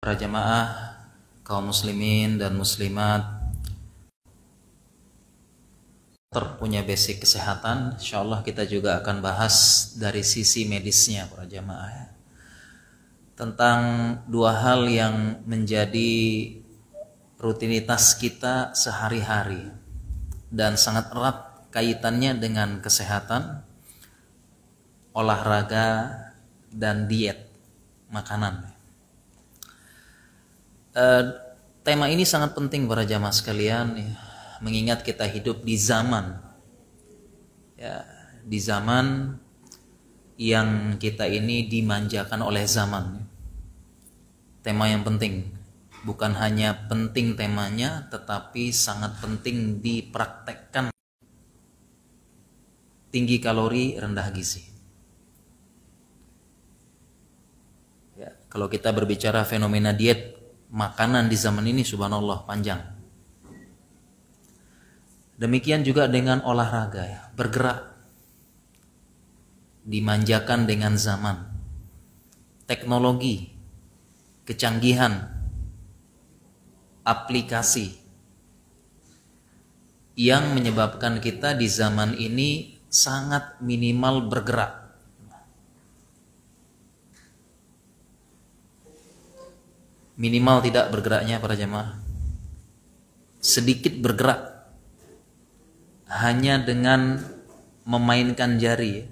Para jamaah kaum muslimin dan muslimat terpunya basic kesehatan, insyaallah kita juga akan bahas dari sisi medisnya para jamaah tentang dua hal yang menjadi rutinitas kita sehari-hari dan sangat erat kaitannya dengan kesehatan, olahraga dan diet makanan. Tema ini sangat penting para jamaah sekalian ya, mengingat kita hidup di zaman di zaman yang kita ini dimanjakan oleh zaman. Tema yang penting, bukan hanya penting temanya, tetapi sangat penting dipraktekkan. Tinggi kalori, rendah gizi. Ya, kalau kita berbicara fenomena diet makanan di zaman ini, subhanallah, panjang. Demikian juga dengan olahraga ya, bergerak, dimanjakan dengan zaman, teknologi, kecanggihan, aplikasi yang menyebabkan kita di zaman ini sangat minimal bergerak. Minimal tidak bergeraknya para jamaah, sedikit bergerak hanya dengan memainkan jari,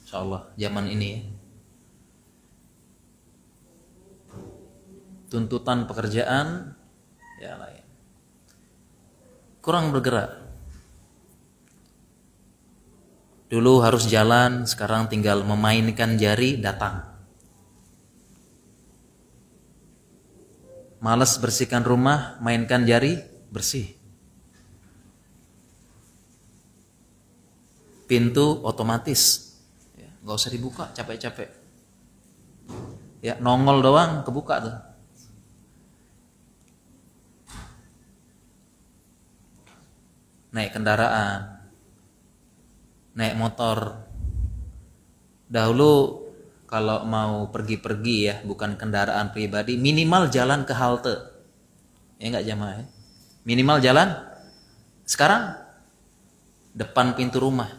insyaallah zaman ini tuntutan pekerjaan ya lain, kurang bergerak. Dulu harus jalan, sekarang tinggal memainkan jari datang. Malas bersihkan rumah, mainkan jari, bersih. Pintu otomatis, ya, gak usah dibuka, capek-capek. Ya, nongol doang, kebuka tuh. Naik kendaraan, naik motor. Dahulu kalau mau pergi-pergi ya, bukan kendaraan pribadi, minimal jalan ke halte. Ya enggak jamaah ya? Minimal jalan. Sekarang depan pintu rumah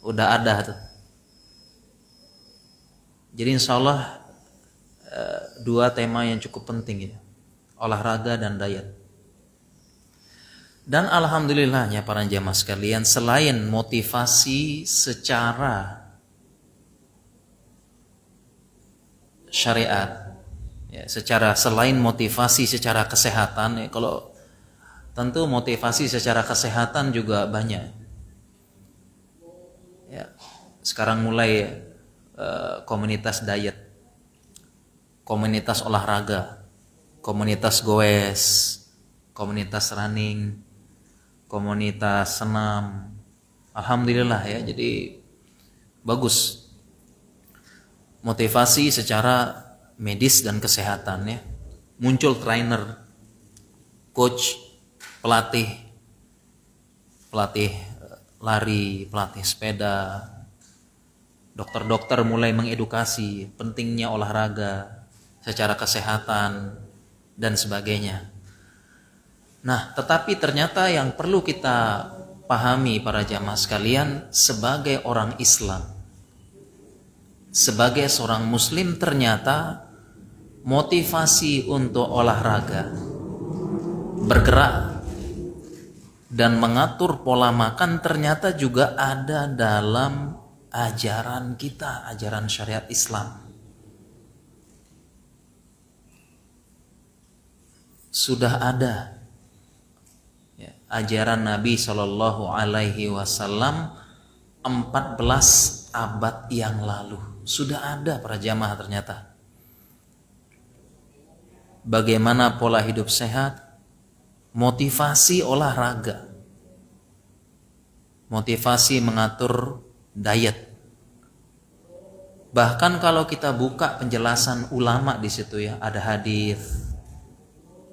udah ada tuh. Jadi insyaallah dua tema yang cukup penting ya, olahraga dan diet. Dan alhamdulillahnya para jamaah sekalian, selain motivasi secara syariat ya, selain motivasi secara kesehatan ya, kalau tentu motivasi secara kesehatan juga banyak ya. Sekarang mulai komunitas diet, komunitas olahraga, komunitas goes, komunitas running, komunitas senam, alhamdulillah ya. Jadi bagus motivasi secara medis dan kesehatan ya. Muncul trainer, coach, pelatih lari, pelatih sepeda, dokter-dokter mulai mengedukasi pentingnya olahraga secara kesehatan dan sebagainya. Nah, tetapi ternyata yang perlu kita pahami para jamaah sekalian, sebagai orang Islam, sebagai seorang muslim, ternyata motivasi untuk olahraga, bergerak dan mengatur pola makan ternyata juga ada dalam ajaran kita, ajaran syariat Islam. Sudah ada ya, ajaran Nabi Shallallahu Alaihi Wasallam 14 abad yang lalu. Sudah ada para jamaah ternyata. Bagaimana pola hidup sehat, motivasi olahraga, motivasi mengatur diet. Bahkan kalau kita buka penjelasan ulama di situ ya, ada hadis,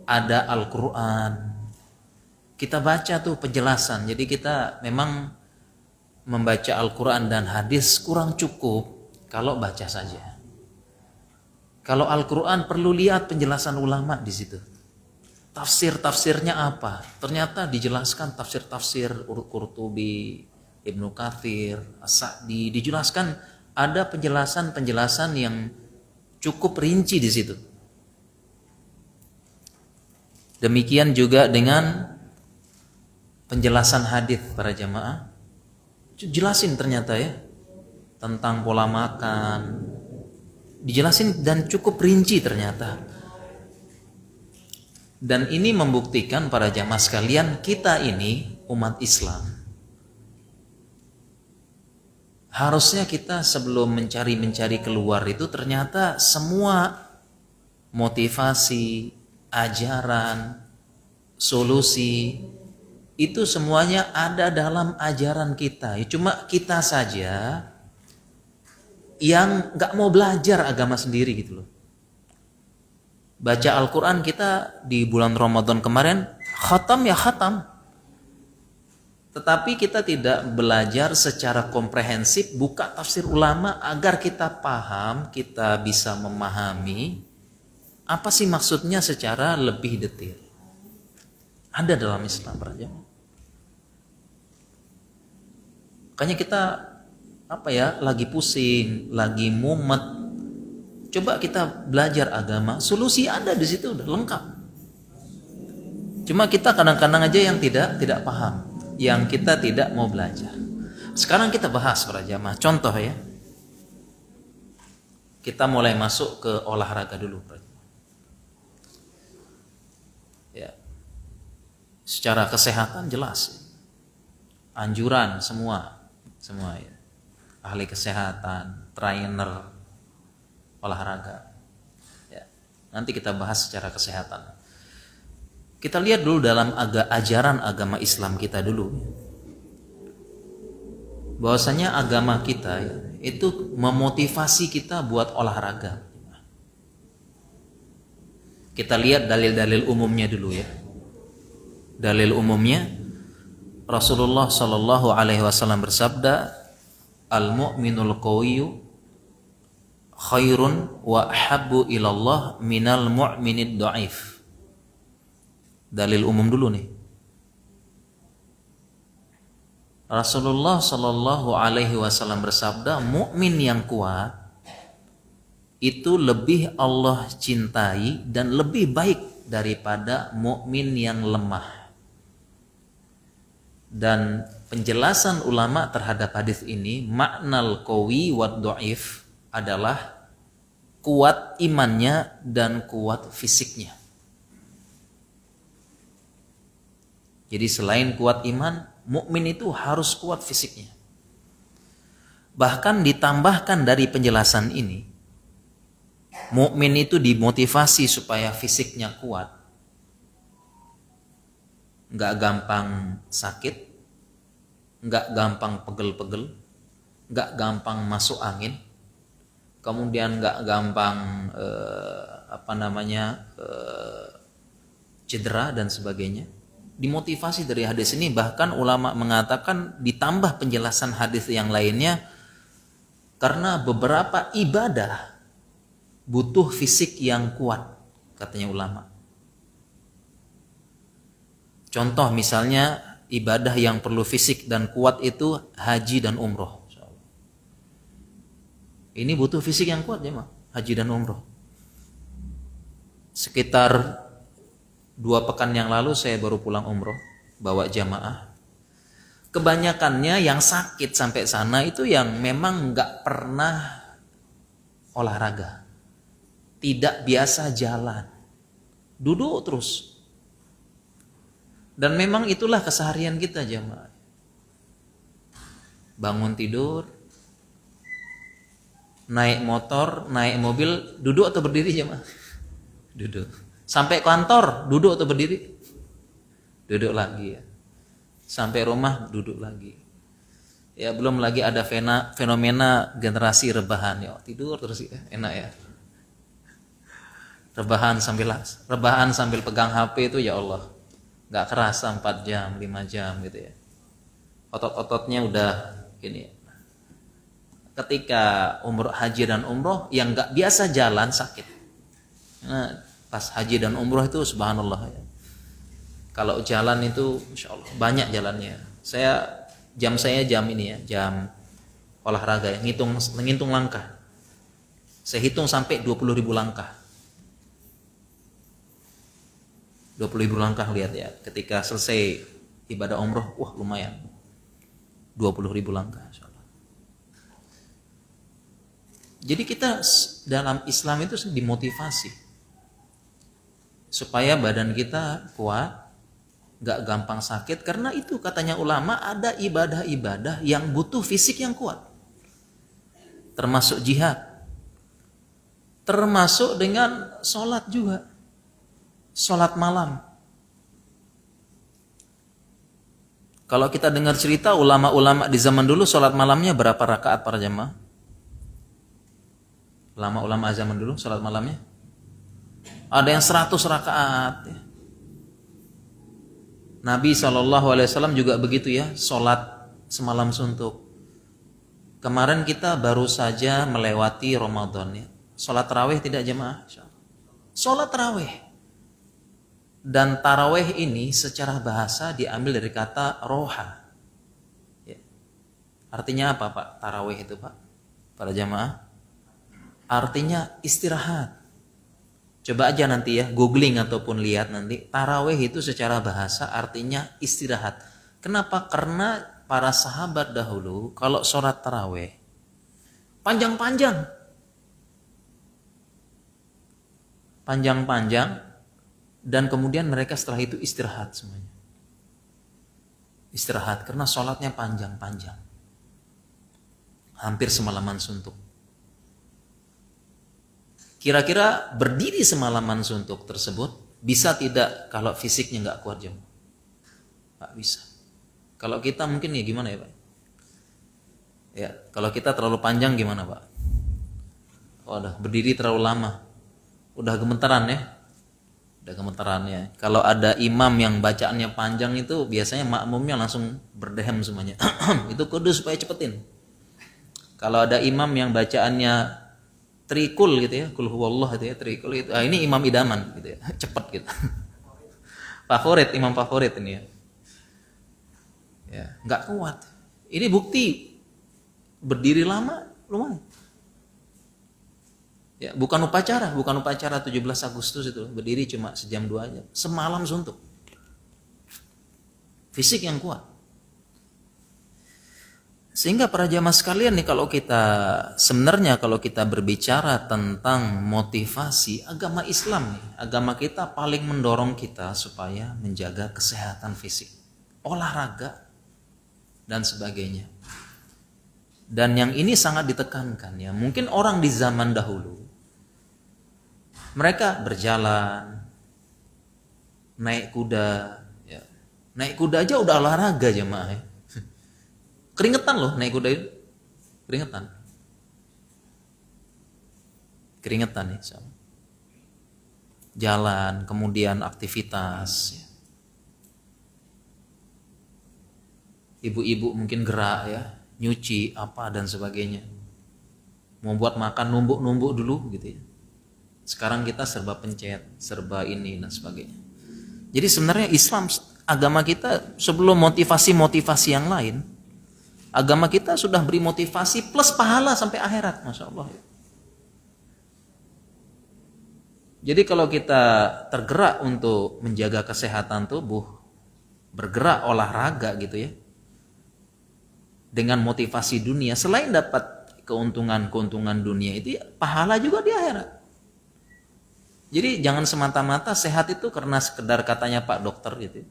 ada Al-Quran. Kita baca tuh penjelasan. Jadi kita memang membaca Al-Quran dan hadis kurang cukup kalau baca saja. Kalau Al-Quran perlu lihat penjelasan ulama di situ. Tafsir-tafsirnya apa? Ternyata dijelaskan tafsir-tafsir Qurtubi, Ibnu Katsir, As-Sa'di, dijelaskan ada penjelasan-penjelasan yang cukup rinci di situ. Demikian juga dengan penjelasan hadis para jamaah. Jelasin ternyata ya tentang pola makan. Dijelasin dan cukup rinci ternyata. Dan ini membuktikan para jamaah sekalian, kita ini umat Islam. Harusnya kita sebelum mencari keluar itu ternyata semua motivasi, ajaran, solusi itu semuanya ada dalam ajaran kita. Cuma kita saja yang nggak mau belajar agama sendiri gitu loh. Baca Al-Quran kita di bulan Ramadan kemarin khatam ya khatam, tetapi kita tidak belajar secara komprehensif, buka tafsir ulama agar kita paham, kita bisa memahami apa sih maksudnya secara lebih detail. Ada dalam Islam para jamaah. Makanya kita lagi pusing, lagi mumet. Coba kita belajar agama, solusi ada di situ udah lengkap. Cuma kita kadang-kadang aja yang tidak paham, yang kita tidak mau belajar. Sekarang kita bahas para jamaah. Contoh ya. Kita mulai masuk ke olahraga dulu. Ya. Secara kesehatan jelas. Anjuran semua ya. Ahli kesehatan, trainer olahraga. Ya. Nanti kita bahas secara kesehatan. Kita lihat dulu dalam ajaran agama Islam kita dulu. Bahwasanya agama kita ya, itu memotivasi kita buat olahraga. Kita lihat dalil-dalil umumnya dulu ya. Dalil umumnya Rasulullah Shallallahu Alaihi Wasallam bersabda, al-mu'minul qawiyyu khairun wa ahabbu ilallah minal mu'minid dha'if. Dalil umum dulu nih. Rasulullah Shallallahu Alaihi Wasallam bersabda, mukmin yang kuat itu lebih Allah cintai dan lebih baik daripada mukmin yang lemah. Dan penjelasan ulama terhadap hadis ini, maknal qawi wad dhaif adalah kuat imannya dan kuat fisiknya. Jadi selain kuat iman, mukmin itu harus kuat fisiknya. Bahkan ditambahkan dari penjelasan ini, mukmin itu dimotivasi supaya fisiknya kuat. Nggak gampang sakit, nggak gampang pegel-pegel, nggak gampang masuk angin, kemudian nggak gampang cedera dan sebagainya. Dimotivasi dari hadis ini, bahkan ulama mengatakan ditambah penjelasan hadis yang lainnya, karena beberapa ibadah butuh fisik yang kuat, katanya ulama. Contoh misalnya ibadah yang perlu fisik dan kuat itu haji dan umroh. Ini butuh fisik yang kuat ya, haji dan umroh. Sekitar 2 pekan yang lalu saya baru pulang umroh, bawa jamaah. Kebanyakannya yang sakit sampai sana itu yang memang nggak pernah olahraga, tidak biasa jalan, duduk terus. Dan memang itulah keseharian kita jamaah. Bangun tidur, naik motor, naik mobil, duduk atau berdiri jamaah? Duduk. Sampai kantor, duduk atau berdiri? Duduk lagi ya. Sampai rumah, duduk lagi. Ya belum lagi ada fenomena generasi rebahan ya, tidur terus ya, enak ya. Rebahan sambil pegang HP itu ya Allah. Nggak kerasa 4 jam, 5 jam gitu ya. Otot-ototnya udah gini. Ketika haji dan umroh yang nggak biasa jalan sakit. Nah, pas haji dan umroh itu subhanallah ya. Kalau jalan itu insya Allah banyak jalannya. Saya jam ini ya, jam olahraga ya, ngitung langkah. Saya hitung sampai 20.000 langkah. 20.000 langkah, lihat ya. Ketika selesai ibadah umroh, wah lumayan. 20.000 langkah insya Allah. Jadi kita dalam Islam itu dimotivasi supaya badan kita kuat, gak gampang sakit. Karena itu katanya ulama, ada ibadah-ibadah yang butuh fisik yang kuat, termasuk jihad, termasuk dengan sholat juga, sholat malam. Kalau kita dengar cerita ulama-ulama di zaman dulu, sholat malamnya berapa rakaat para jemaah? Ulama-ulama zaman dulu sholat malamnya ada yang 100 rakaat ya. Nabi SAW juga begitu ya, sholat semalam suntuk. Kemarin kita baru saja melewati Ramadan ya. Sholat tarawih tidak jemaah? Sholat tarawih. Dan tarawih ini secara bahasa diambil dari kata roha ya. Artinya apa Pak? Tarawih itu Pak, para jemaah, artinya istirahat. Coba aja nanti ya googling ataupun lihat nanti, tarawih itu secara bahasa artinya istirahat. Kenapa? Karena para sahabat dahulu kalau sholat tarawih panjang-panjang, dan kemudian mereka setelah itu istirahat semuanya. Istirahat karena sholatnya panjang-panjang, hampir semalaman suntuk. Kira-kira berdiri semalaman suntuk tersebut bisa tidak kalau fisiknya nggak kuat jemaah? Nggak bisa. Kalau kita mungkin ya gimana ya Pak? Ya, kalau kita terlalu panjang gimana Pak? Oh, udah berdiri terlalu lama, udah gemetaran ya. Udah gemetaran ya. Kalau ada imam yang bacaannya panjang itu biasanya makmumnya langsung berdehem semuanya. Itu kudus supaya cepetin. Kalau ada imam yang bacaannya trikul gitu ya, kul huwallah gitu ya, trikul itu. Ah, ini imam idaman gitu ya. Cepet gitu. Favorit, imam favorit ini ya. Ya, enggak kuat. Ini bukti berdiri lama lumayan. Ya, bukan upacara 17 Agustus itu, berdiri cuma sejam 2 aja, semalam suntuk. Fisik yang kuat. Sehingga para jamaah sekalian nih, sebenarnya kalau kita berbicara tentang motivasi, agama Islam nih, agama kita paling mendorong kita supaya menjaga kesehatan fisik, olahraga dan sebagainya. Dan yang ini sangat ditekankan ya. Mungkin orang di zaman dahulu mereka berjalan, naik kuda ya. Naik kuda aja udah olahraga jemaah ya. Keringetan loh naik kuda itu. Keringetan nih sama. Jalan, kemudian aktivitas ya. Ibu-ibu mungkin gerak ya, nyuci apa dan sebagainya. Mau buat makan numbuk-numbuk dulu gitu ya. Sekarang kita serba pencet, serba ini dan sebagainya. Jadi sebenarnya Islam, agama kita sebelum motivasi-motivasi yang lain, agama kita sudah beri motivasi plus pahala sampai akhirat, Masya Allah. Jadi kalau kita tergerak untuk menjaga kesehatan tubuh, bergerak olahraga gitu ya, dengan motivasi dunia, selain dapat keuntungan dunia itu, ya, pahala juga di akhirat. Jadi jangan semata-mata sehat itu karena sekedar katanya Pak Dokter gitu,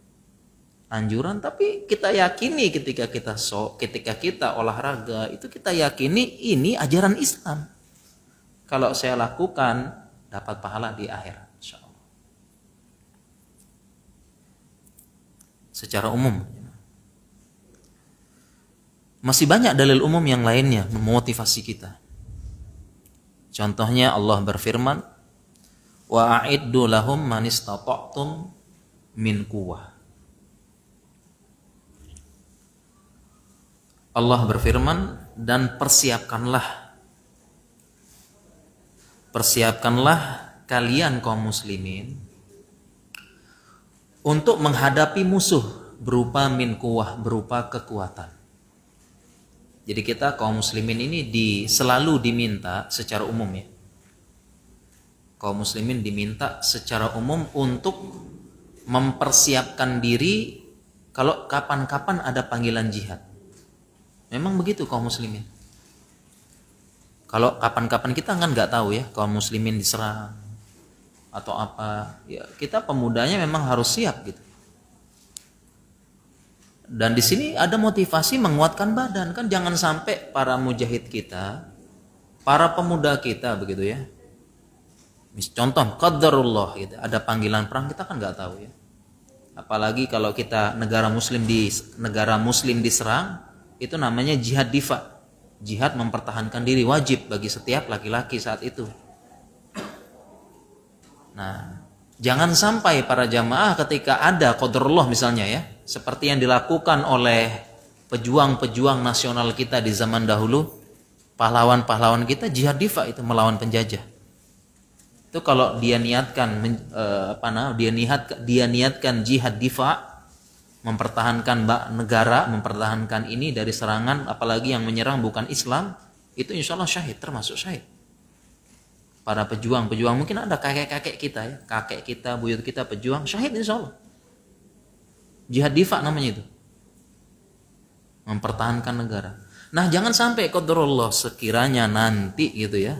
anjuran, tapi kita yakini ketika kita olahraga itu kita yakini ini ajaran Islam. Kalau saya lakukan dapat pahala di akhirat, insyaallah. Secara umum masih banyak dalil umum yang lainnya memotivasi kita. Contohnya Allah berfirman, wa a'iddu lahum man istata'tum min quwwah. Allah berfirman, dan persiapkanlah kalian kaum muslimin untuk menghadapi musuh berupa min quwwah, berupa kekuatan. Jadi kita kaum muslimin ini selalu diminta secara umum ya. Kaum muslimin diminta secara umum untuk mempersiapkan diri kalau kapan-kapan ada panggilan jihad. Memang begitu kaum muslimin. Kalau kapan-kapan kita kan nggak tahu ya, kaum muslimin diserang atau apa, ya kita pemudanya memang harus siap gitu. Dan di sini ada motivasi menguatkan badan, kan jangan sampai para mujahid kita, para pemuda kita begitu ya. Contoh qadarullah gitu, ada panggilan perang kita kan nggak tahu ya. Apalagi kalau kita negara muslim diserang, itu namanya jihad difa. Jihad mempertahankan diri wajib bagi setiap laki-laki saat itu. Nah, jangan sampai para jamaah ketika ada qadarullah misalnya ya, seperti yang dilakukan oleh pejuang-pejuang nasional kita di zaman dahulu, pahlawan-pahlawan kita jihad difa itu melawan penjajah. Itu kalau dia niatkan dia niatkan jihad difa, mempertahankan negara, mempertahankan ini dari serangan, apalagi yang menyerang bukan Islam, itu insya Allah syahid, termasuk syahid. Para pejuang-pejuang, mungkin ada kakek-kakek kita ya, kakek kita, buyut kita pejuang, syahid insya Allah. Jihad difa namanya itu, mempertahankan negara. Nah jangan sampai qadarullah sekiranya nanti gitu ya,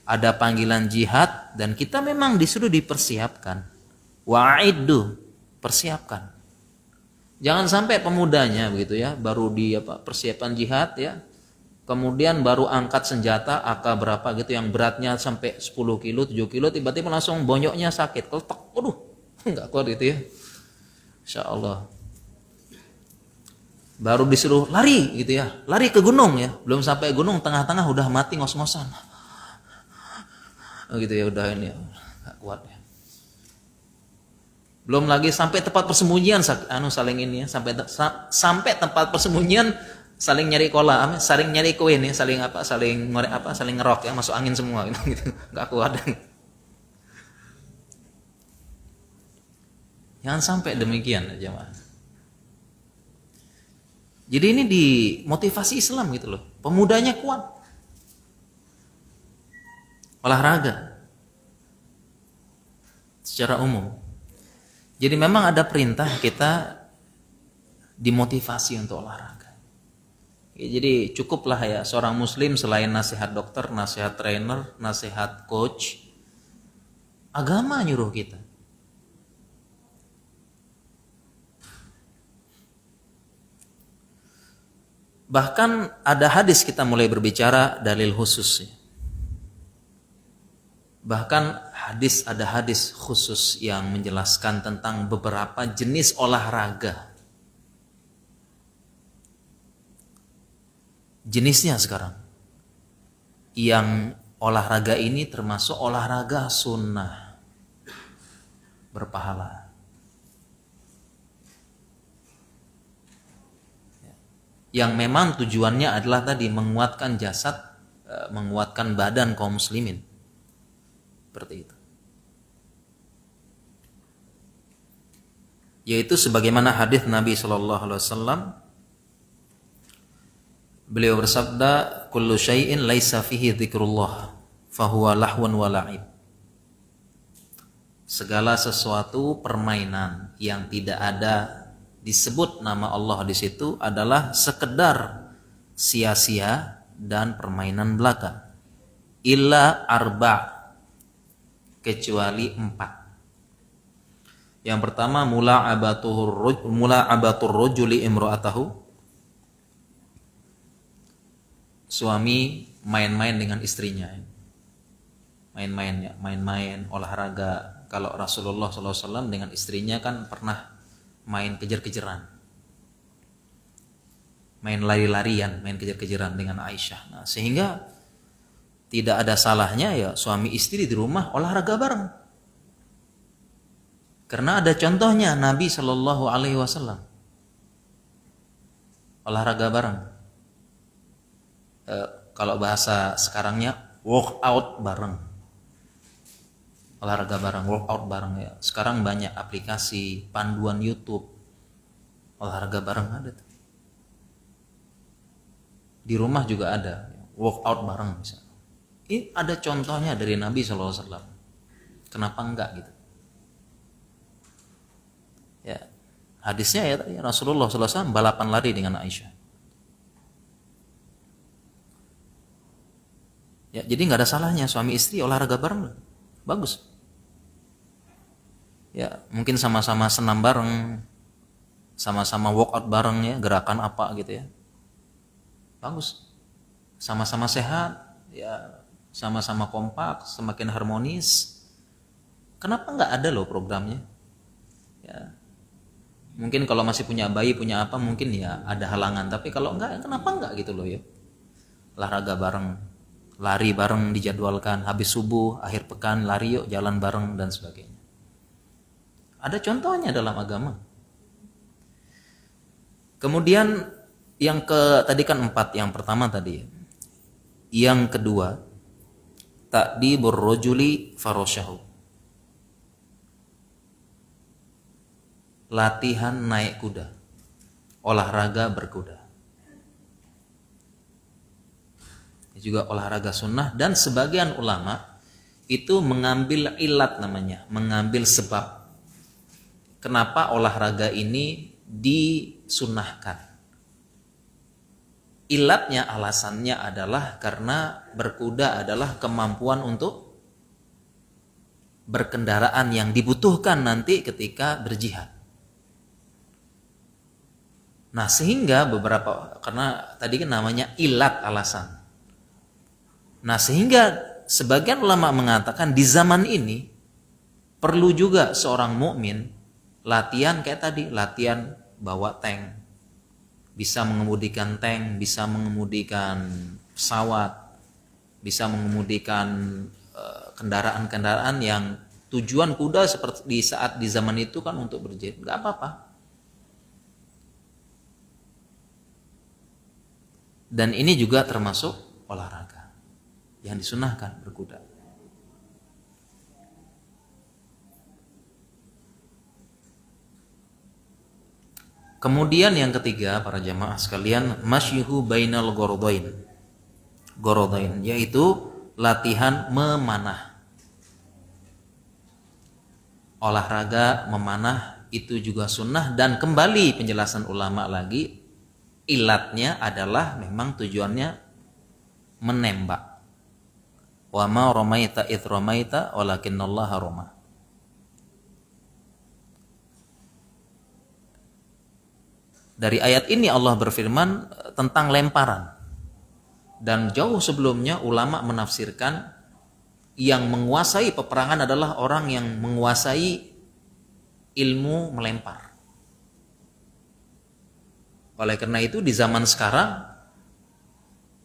ada panggilan jihad dan kita memang disuruh dipersiapkan. Wa'iddu, persiapkan. Jangan sampai pemudanya begitu ya, baru di persiapan jihad ya, kemudian baru angkat senjata AK berapa gitu yang beratnya sampai 10 kilo, 7 kilo, tiba-tiba langsung bonyoknya sakit, keletak, waduh, nggak kuat gitu ya. Insya Allah. Baru disuruh lari gitu ya, lari ke gunung ya, belum sampai gunung tengah-tengah udah mati ngos-ngosan. Gitu ya, udah ini nggak kuat ya. Belum lagi sampai tempat persembunyian saling ini ya, sampai tempat persembunyian saling nyari kola, saling nyari koin ya, saling ngerok ya, masuk angin semua gitu. Nggak kuat. Jangan sampai demikian ya jemaah. Jadi ini dimotivasi Islam gitu loh. Pemudanya kuat. Olahraga secara umum. Jadi memang ada perintah kita dimotivasi untuk olahraga. Ya, jadi cukuplah ya seorang muslim selain nasihat dokter, nasihat trainer, nasihat coach, agama nyuruh kita. Bahkan ada hadis kita mulai berbicara dalil khusus. Bahkan ada hadis khusus yang menjelaskan tentang beberapa jenis olahraga. Jenisnya sekarang. Yang olahraga ini termasuk olahraga sunnah. Berpahala. Yang memang tujuannya adalah tadi menguatkan jasad, menguatkan badan kaum muslimin. Seperti itu. Yaitu sebagaimana hadis Nabi sallallahu alaihi wasallam, beliau bersabda, kullu syai'in laisa fihi dzikrullah fahuwa lahwun wa la'ib. Segala sesuatu permainan yang tidak ada disebut nama Allah di situ adalah sekedar sia-sia dan permainan belaka. Illa arba', kecuali 4. Yang pertama mula'abatur rajuli imra'atahu. Suami main-main dengan istrinya. Main-main olahraga. Kalau Rasulullah SAW dengan istrinya kan pernah main kejar-kejaran, main lari-larian, main kejar-kejaran dengan Aisyah. Nah, sehingga tidak ada salahnya ya suami istri di rumah olahraga bareng. Karena ada contohnya Nabi Shallallahu Alaihi Wasallam olahraga bareng. Kalau bahasa sekarangnya workout bareng. olahraga bareng, workout bareng ya. Sekarang banyak aplikasi, panduan YouTube, olahraga bareng ada tuh. Di rumah juga ada, workout bareng misalnya. Ini ada contohnya dari Nabi SAW. Kenapa enggak gitu? Ya, hadisnya ya Rasulullah SAW balapan lari dengan Aisyah. Ya, jadi nggak ada salahnya suami istri olahraga bareng, bagus. Ya, mungkin sama-sama senam bareng, sama-sama workout bareng ya, gerakan apa gitu ya, bagus. Sama-sama sehat, ya, sama-sama kompak, semakin harmonis. Kenapa nggak ada loh programnya? Ya, mungkin kalau masih punya bayi, punya apa, mungkin ya ada halangan. Tapi kalau enggak, kenapa enggak gitu loh ya? Olahraga bareng, lari bareng dijadwalkan, habis subuh, akhir pekan lari yuk, jalan bareng dan sebagainya. Ada contohnya dalam agama. Kemudian yang tadi kan 4, yang pertama tadi. Yang kedua, ta'dibur rajuli farasyahu. Latihan naik kuda, olahraga berkuda. Ini juga olahraga sunnah, dan sebagian ulama itu mengambil ilat namanya, mengambil sebab kenapa olahraga ini disunnahkan. Ilatnya, alasannya adalah karena berkuda adalah kemampuan untuk berkendaraan yang dibutuhkan nanti ketika berjihad. Nah, sehingga karena tadi kan namanya ilat, alasan. Nah, sehingga sebagian ulama mengatakan di zaman ini perlu juga seorang mukmin latihan kayak tadi, latihan bawa tank, bisa mengemudikan tank, bisa mengemudikan pesawat, bisa mengemudikan kendaraan-kendaraan yang tujuan kuda seperti di zaman itu kan untuk berjihad, nggak apa-apa. Dan ini juga termasuk olahraga yang disunahkan, berkuda. Kemudian yang ketiga, para jamaah sekalian, masyuhu bainal gorodain. Gorodain yaitu latihan memanah. Olahraga memanah itu juga sunnah, dan kembali penjelasan ulama lagi, ilatnya adalah memang tujuannya menembak. Wa ma ramaita id ramaita walakinnallaha rama. Dari ayat ini Allah berfirman tentang lemparan. Dan jauh sebelumnya ulama menafsirkan yang menguasai peperangan adalah orang yang menguasai ilmu melempar. Oleh karena itu di zaman sekarang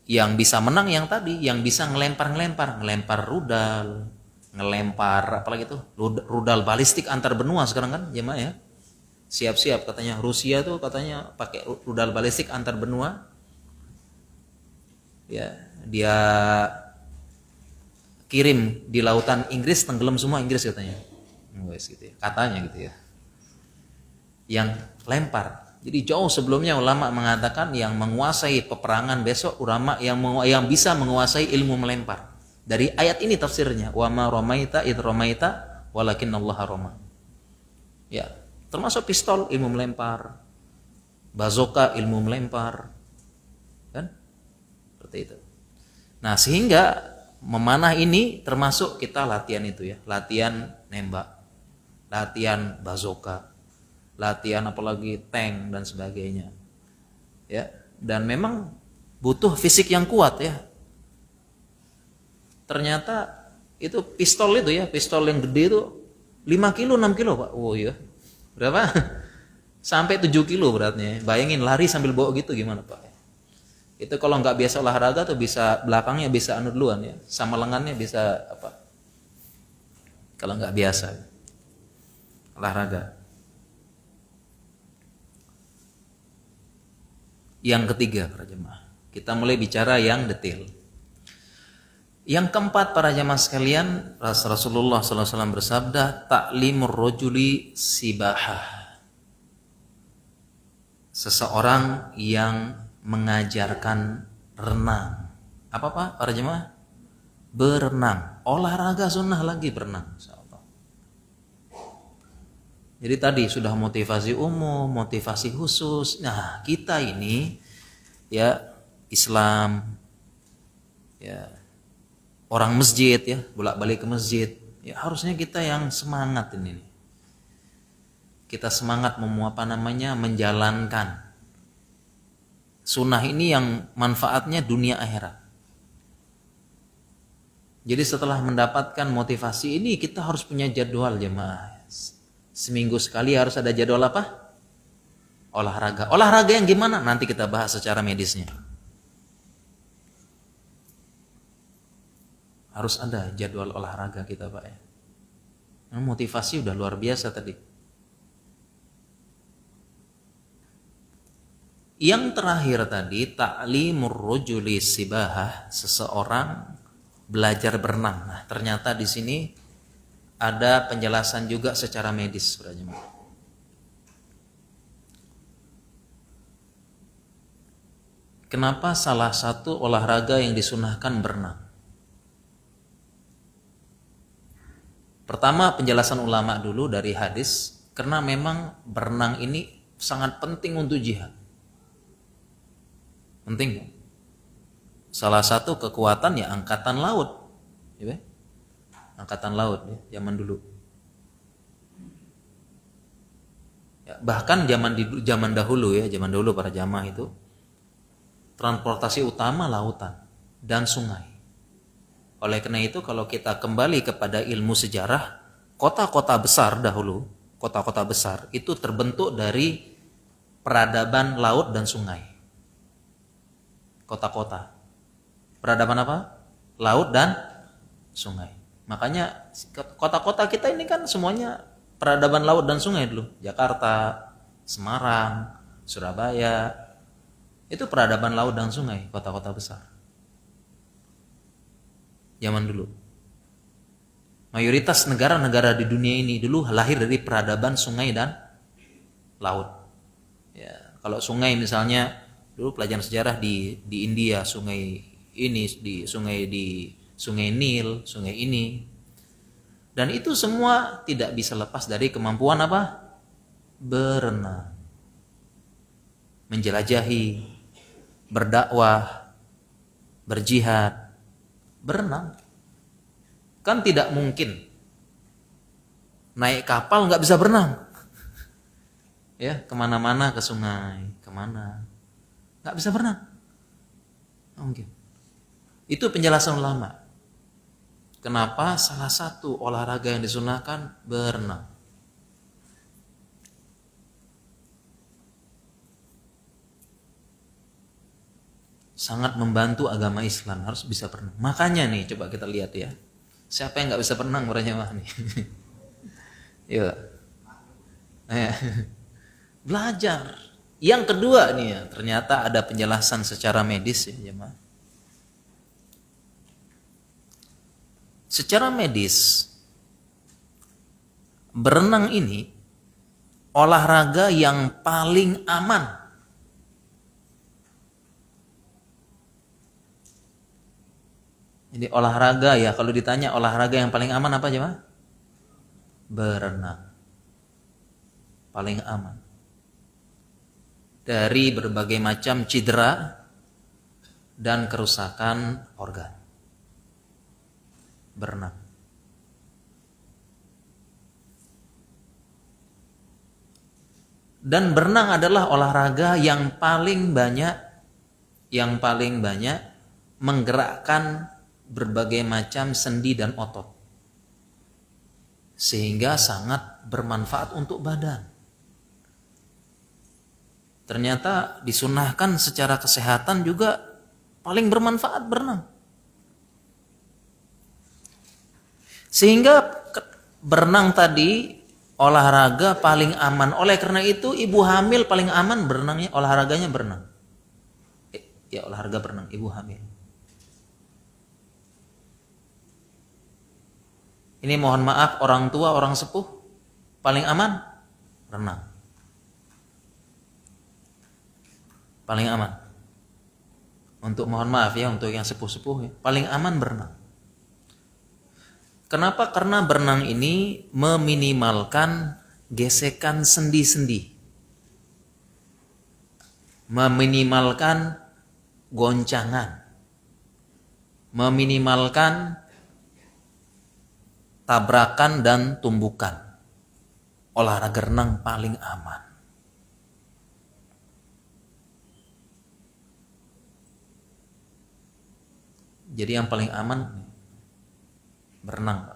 yang bisa menang yang tadi, yang bisa ngelempar rudal, ngelempar apalagi itu, rudal balistik antar benua sekarang kan jemaah ya. Siap-siap katanya Rusia tuh katanya pakai rudal balistik antar benua. Ya, dia kirim di lautan Inggris, tenggelam semua Inggris katanya. Gitu ya. Katanya gitu ya. Yang lempar. Jadi jauh sebelumnya ulama mengatakan yang menguasai peperangan besok ulama yang bisa menguasai ilmu melempar. Dari ayat ini tafsirnya, wa ma ramaita id ramaita walakinnallaha rama. Ya, termasuk pistol ilmu melempar, bazooka ilmu melempar. Kan? Seperti itu. Nah, sehingga memanah ini termasuk kita latihan itu ya, latihan nembak, latihan bazooka, latihan apalagi tank dan sebagainya ya, dan memang butuh fisik yang kuat ya. Ternyata itu pistol itu ya, pistol yang gede itu 5 kilo 6 kilo Pak. Oh iya, berapa? Sampai 7 kilo beratnya. Bayangin lari sambil bawa gitu gimana Pak? Itu kalau nggak biasa olahraga tuh bisa belakangnya bisa anu duluan ya, sama lengannya bisa apa, kalau nggak biasa olahraga. Yang ketiga para jemaah, kita mulai bicara yang detail. Yang keempat, para jamaah sekalian, Rasulullah SAW bersabda, ta'limur rajuli sibahah. Seseorang yang mengajarkan renang. Apa Pak, para jemaah? Berenang. Olahraga sunnah lagi berenang. Insyaallah. Jadi tadi sudah motivasi umum, motivasi khusus. Nah, kita ini ya Islam, ya orang masjid ya, bolak-balik ke masjid. Ya harusnya kita yang semangat ini. Kita semangat menjalankan sunnah ini yang manfaatnya dunia akhirat. Jadi setelah mendapatkan motivasi ini, kita harus punya jadwal jemaah. Seminggu sekali harus ada jadwal apa? Olahraga. Olahraga yang gimana? Nanti kita bahas secara medisnya. Harus ada jadwal olahraga kita Pak ya. Motivasi udah luar biasa tadi. Yang terakhir tadi, ta'limur rajuli sibahah, seseorang belajar berenang. Nah, ternyata di sini ada penjelasan juga secara medis, kenapa salah satu olahraga yang disunahkan berenang? Pertama, penjelasan ulama dulu dari hadis, karena memang berenang ini sangat penting untuk jihad. Penting ya? Salah satu kekuatan ya angkatan laut, ya, angkatan laut ya, zaman dulu. Ya, bahkan zaman dahulu para jamaah itu transportasi utama lautan dan sungai. Oleh karena itu kalau kita kembali kepada ilmu sejarah, kota-kota besar dahulu, kota-kota besar itu terbentuk dari peradaban laut dan sungai. Kota-kota. Peradaban apa? Laut dan sungai. Makanya kota-kota kita ini kan semuanya peradaban laut dan sungai dulu. Jakarta, Semarang, Surabaya. Itu peradaban laut dan sungai, kota-kota besar. Zaman dulu. Mayoritas negara-negara di dunia ini dulu lahir dari peradaban sungai dan laut. Ya, kalau sungai misalnya dulu pelajaran sejarah di India, sungai ini di sungai Nil, sungai ini. Dan itu semua tidak bisa lepas dari kemampuan apa? Berenang. Menjelajahi, berdakwah, berjihad, berenang. Kan tidak mungkin naik kapal nggak bisa berenang. Ya, kemana-mana ke sungai, kemana, nggak bisa berenang. Nggak mungkin. Itu penjelasan ulama. Kenapa salah satu olahraga yang disunahkan berenang. Sangat membantu agama Islam, harus bisa berenang. Makanya nih coba kita lihat ya. Siapa yang nggak bisa berenang berjamaah nih? Yuk. Belajar. Yang kedua nih ya, ternyata ada penjelasan secara medis ya jemaah. Secara medis, berenang ini olahraga yang paling aman. Jadi olahraga ya, kalau ditanya olahraga yang paling aman apa aja, Pak? Berenang. Paling aman. Dari berbagai macam cedera dan kerusakan organ. Berenang. Dan berenang adalah olahraga yang paling banyak menggerakkan berbagai macam sendi dan otot. Sehingga sangat bermanfaat untuk badan. Ternyata disunahkan secara kesehatan juga paling bermanfaat berenang. Sehingga berenang tadi olahraga paling aman. Oleh karena itu ibu hamil paling aman berenangnya, olahraganya berenang. Ya olahraga berenang ibu hamil. Ini mohon maaf, orang tua, orang sepuh paling aman renang. Paling aman. Untuk mohon maaf ya, untuk yang sepuh-sepuh ya, paling aman berenang. Kenapa? Karena berenang ini meminimalkan gesekan sendi-sendi. Meminimalkan goncangan. Meminimalkan tabrakan dan tumbukan. Olahraga renang paling aman. Jadi yang paling aman berenang.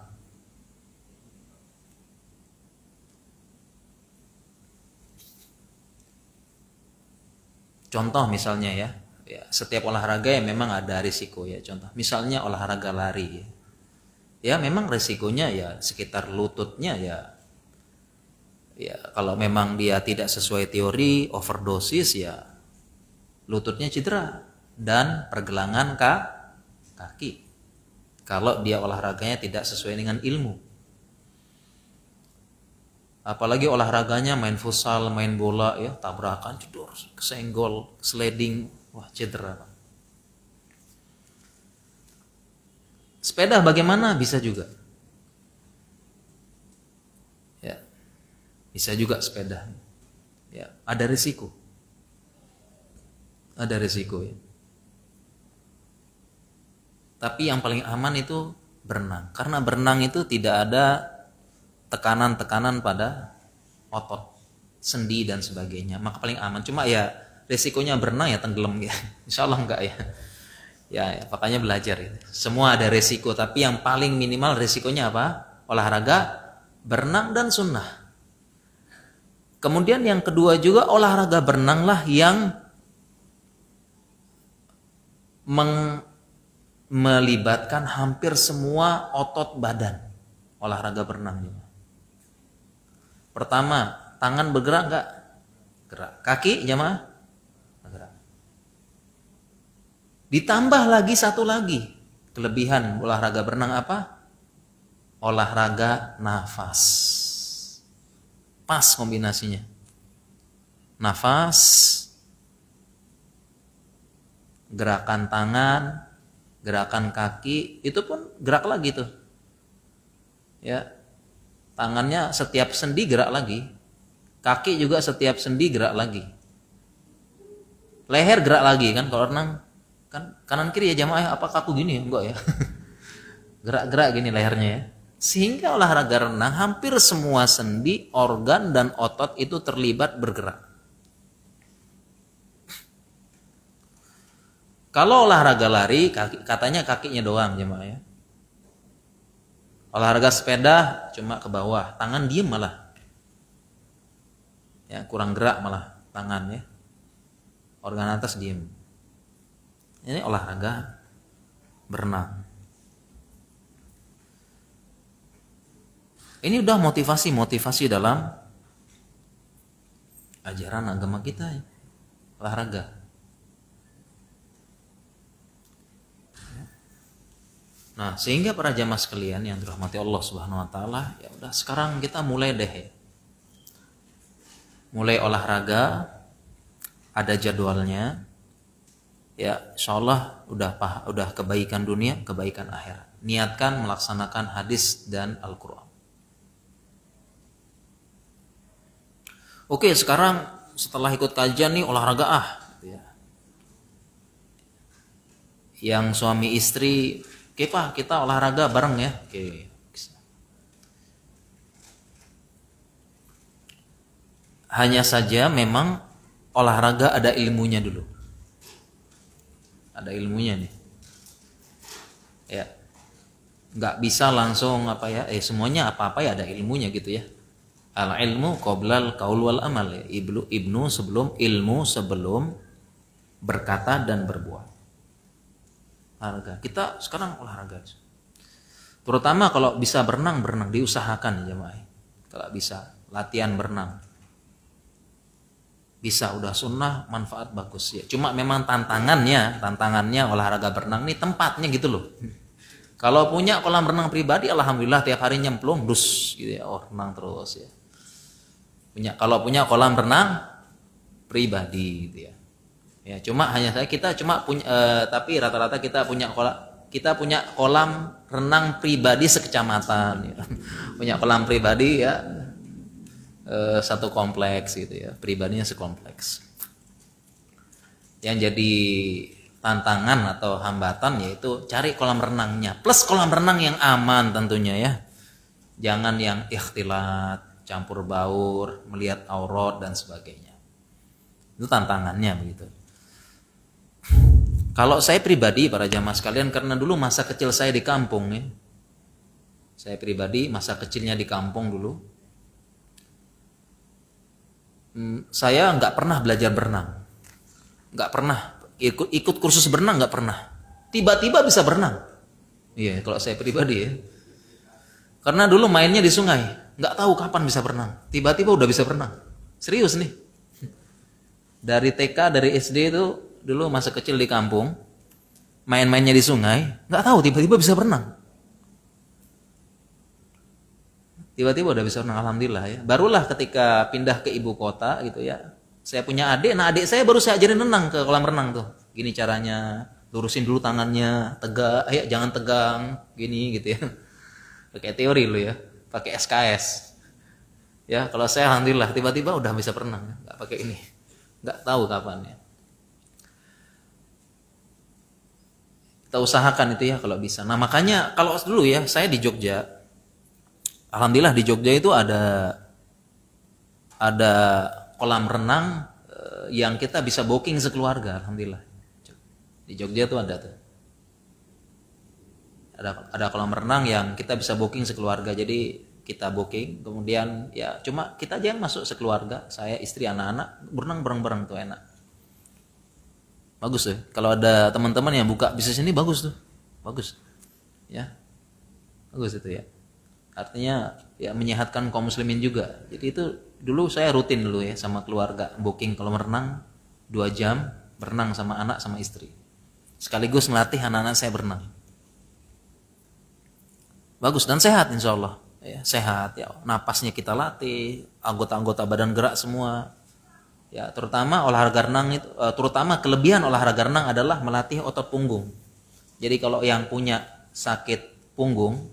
Contoh misalnya ya, setiap olahraga ya memang ada risiko ya. Contoh misalnya olahraga lari ya memang risikonya ya sekitar lututnya ya kalau memang dia tidak sesuai teori overdosis ya lututnya cedera dan pergelangan kaki kalau dia olahraganya tidak sesuai dengan ilmu. Apalagi olahraganya main futsal, main bola ya, tabrakan, jedor, kesenggol, sliding, wah cedera. Sepeda bagaimana? Bisa juga. Ya. Bisa juga sepeda. Ya, ada risiko. Ada risiko ya. Tapi yang paling aman itu berenang. Karena berenang itu tidak ada tekanan-tekanan pada otot, sendi dan sebagainya. Maka paling aman. Cuma ya risikonya berenang ya tenggelam ya. Insya Allah enggak ya. Ya, makanya belajar ya. Semua ada risiko, tapi yang paling minimal risikonya apa? Olahraga, berenang dan sunnah. Kemudian yang kedua juga olahraga berenanglah yang melibatkan hampir semua otot badan. Olahraga berenang juga. Pertama, tangan bergerak enggak? Gerak. Kaki jamaah? Bergerak. Ditambah lagi satu lagi kelebihan olahraga berenang apa? Olahraga nafas. Pas kombinasinya. Nafas, gerakan tangan, gerakan kaki, itu pun gerak lagi tuh. Ya. Tangannya setiap sendi gerak lagi. Kaki juga setiap sendi gerak lagi. Leher gerak lagi kan kalau renang kan kanan kiri ya jamaah, apa kaku gini ya? Enggak ya. Gerak-gerak gini lehernya ya. Sehingga olahraga renang hampir semua sendi, organ dan otot itu terlibat bergerak. Kalau olahraga lari katanya kakinya doang jemaah ya. Olahraga sepeda cuma ke bawah, tangan diem malah. Ya, kurang gerak malah tangan ya. Organ atas diem. Ini olahraga berenang. Ini udah motivasi dalam ajaran agama kita ya. Olahraga. Nah, sehingga para jamaah sekalian yang dirahmati Allah Subhanahu wa taala, ya udah sekarang kita mulai deh ya. Mulai olahraga, ada jadwalnya. Ya, insyaallah udah kebaikan dunia, kebaikan akhirat. Niatkan melaksanakan hadis dan Al-Qur'an. Oke, sekarang setelah ikut kajian nih olahraga gitu ya. Yang suami istri, "Oke, Pak, kita olahraga bareng ya." Oke. Hanya saja memang olahraga ada ilmunya dulu. Ada ilmunya nih. Ya. Nggak bisa langsung semuanya apa-apa ya ada ilmunya gitu ya. Al ilmu qoblal qaul wal amal ya. Ibnu sebelum ilmu sebelum berkata dan berbuat. Olahraga. Kita sekarang olahraga. Terutama kalau bisa berenang diusahakan ya jemaah. Kalau bisa latihan berenang. Bisa udah sunnah, manfaat bagus ya. Cuma memang tantangannya olahraga berenang nih tempatnya gitu loh. Kalau punya kolam renang pribadi, alhamdulillah tiap hari nyemplung, dus gitu ya, oh renang terus ya. Kalau punya kolam renang pribadi gitu ya. Ya, cuma hanya kita cuma punya tapi rata-rata kita punya kolam renang pribadi sekecamatan ya. Punya kolam pribadi ya satu kompleks gitu ya, pribadinya sekompleks. Yang jadi tantangan atau hambatan yaitu cari kolam renangnya, plus kolam renang yang aman tentunya ya. Jangan yang ikhtilat, campur baur, melihat aurat dan sebagainya. Itu tantangannya begitu. Kalau saya pribadi para jamaah sekalian, karena dulu masa kecil saya di kampung ya. Saya pribadi masa kecilnya di kampung dulu. Saya nggak pernah belajar berenang. Nggak pernah ikut kursus berenang, nggak pernah. Tiba-tiba bisa berenang. Iya, kalau saya pribadi ya. Karena dulu mainnya di sungai, nggak tahu kapan bisa berenang. Tiba-tiba udah bisa berenang. Serius nih. Dari TK, dari SD itu dulu masa kecil di kampung, main-mainnya di sungai, nggak tahu tiba-tiba bisa berenang. Tiba-tiba udah bisa berenang, alhamdulillah ya. Barulah ketika pindah ke ibu kota gitu ya. Saya punya adik, nah adik saya baru saya ajarin renang ke kolam renang tuh. Gini caranya, lurusin dulu tangannya, tegak, ya jangan tegang, gini gitu ya. Pakai teori lu ya, pakai SKS. Ya kalau saya alhamdulillah tiba-tiba udah bisa berenang, nggak pakai ini, nggak tahu kapan ya. Kita usahakan itu ya kalau bisa. Nah makanya kalau dulu ya saya di Jogja, alhamdulillah di Jogja itu ada kolam renang yang kita bisa booking sekeluarga, alhamdulillah. Di Jogja tuh ada tuh. Ada kolam renang yang kita bisa booking sekeluarga. Jadi kita booking, kemudian ya cuma kita aja yang masuk sekeluarga, saya, istri, anak-anak, berenang bareng-bareng tuh enak. Bagus tuh. Kalau ada teman-teman yang buka bisnis ini bagus tuh. Bagus. Ya. Bagus itu ya. Artinya ya menyehatkan kaum muslimin juga. Jadi itu dulu saya rutin dulu ya sama keluarga booking kolam renang 2 jam berenang sama anak sama istri. Sekaligus melatih anak-anak saya berenang. Bagus dan sehat insya Allah. Ya, sehat ya. Napasnya kita latih, anggota-anggota badan gerak semua. Ya, terutama olahraga renang itu terutama kelebihan olahraga renang adalah melatih otot punggung. Jadi kalau yang punya sakit punggung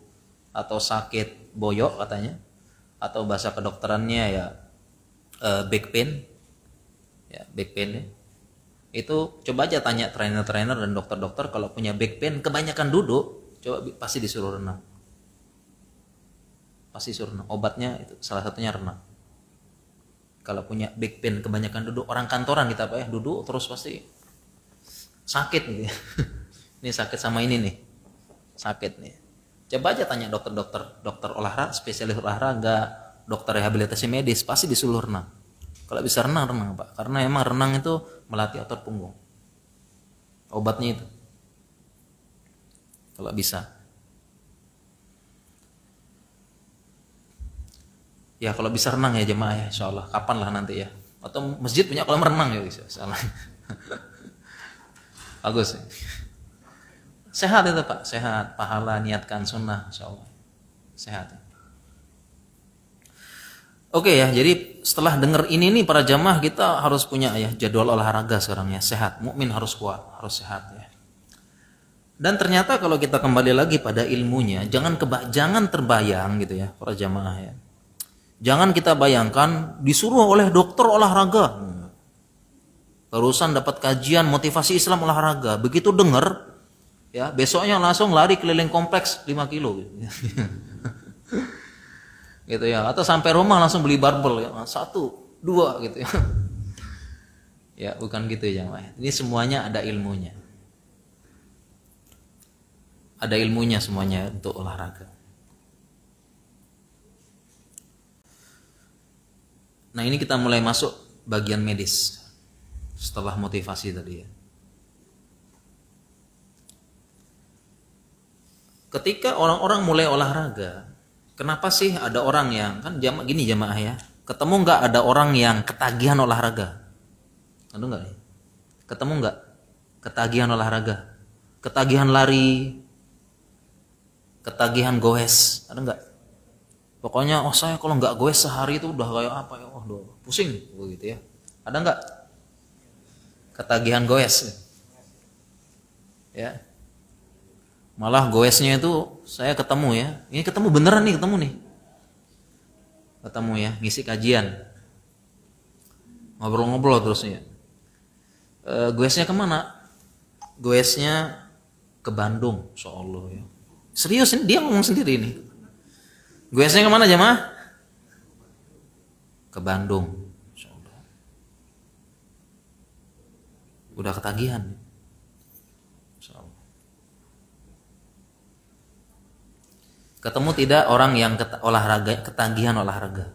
atau sakit boyok katanya, atau bahasa kedokterannya ya back pain ya, back pain ya. Itu coba aja tanya trainer-trainer dan dokter-dokter, kalau punya back pain kebanyakan duduk, coba pasti disuruh renang, pasti suruh renang. Obatnya itu salah satunya renang. Kalau punya back pain kebanyakan duduk, orang kantoran kita Pak ya, duduk terus pasti sakit gitu ya. Ini sakit sama ini nih, sakit nih. Coba aja tanya dokter olahraga, spesialis olahraga, dokter rehabilitasi medis, pasti disuruh renang. Kalau bisa renang Pak, karena emang renang itu melatih otot punggung. Obatnya itu. Kalau bisa. Ya kalau bisa renang ya jemaah ya, insya Allah. Kapan lah nanti ya. Atau masjid punya kolam renang ya bisa. Bagus ya. Sehat itu Pak, sehat. Pahala niatkan sunnah insya Allah. Sehat. Oke ya, jadi setelah dengar ini nih para jamaah, kita harus punya ya jadwal olahraga sekarang ya. Sehat, mukmin harus kuat, harus sehat ya. Dan ternyata kalau kita kembali lagi pada ilmunya, jangan terbayang gitu ya para jamaah ya. Jangan kita bayangkan disuruh oleh dokter olahraga. Barusan dapat kajian motivasi Islam olahraga. Begitu dengar, ya besoknya langsung lari keliling kompleks 5 kilo. Gitu ya. Atau sampai rumah langsung beli barbel ya. 1, 2 gitu ya. Ya bukan gitu ya. Ini semuanya ada ilmunya. Ada ilmunya semuanya untuk olahraga. Nah ini kita mulai masuk bagian medis setelah motivasi tadi ya. Ketika orang-orang mulai olahraga, kenapa sih ada orang yang kan jamaah ya, ketemu nggak ada orang yang ketagihan olahraga? Ada nggak? Ketemu nggak ketagihan olahraga? Ketagihan lari, Ketagihan goes, ada nggak? Pokoknya saya kalau nggak goes sehari itu udah kayak apa ya, udah pusing begitu ya. Ada nggak ketagihan goes? Ya. Malah goesnya itu saya ketemu ya. Ini ketemu beneran nih, ketemu nih. Ketemu ya, ngisi kajian. Ngobrol-ngobrol terusnya. Goesnya kemana? Goesnya ke Bandung, insyaallah ya. Serius ini dia ngomong sendiri nih. Goesnya kemana jemaah? Ke Bandung, insyaallah. Udah ketagihan. Insyaallah. Ketemu tidak orang yang olahraga, ketagihan olahraga?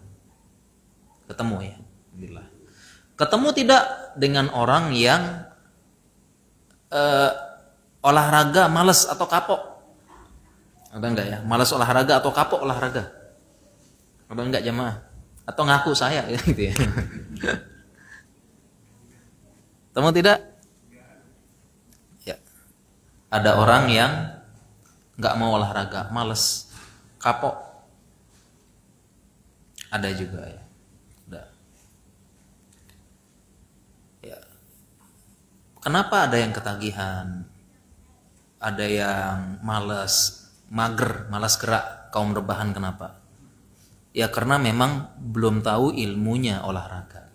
Ketemu ya, alhamdulillah. Ketemu tidak dengan orang yang olahraga malas atau kapok? Ada enggak ya? Malas olahraga atau kapok olahraga? Ada enggak jemaah? Atau ngaku saya gitu ya? Ketemu tidak? Ya. Ada orang yang enggak mau olahraga, malas, kapok. Ada juga ya. Kenapa ada yang ketagihan? Ada yang malas, mager, malas gerak, kaum rebahan kenapa? Ya karena memang belum tahu ilmunya olahraga.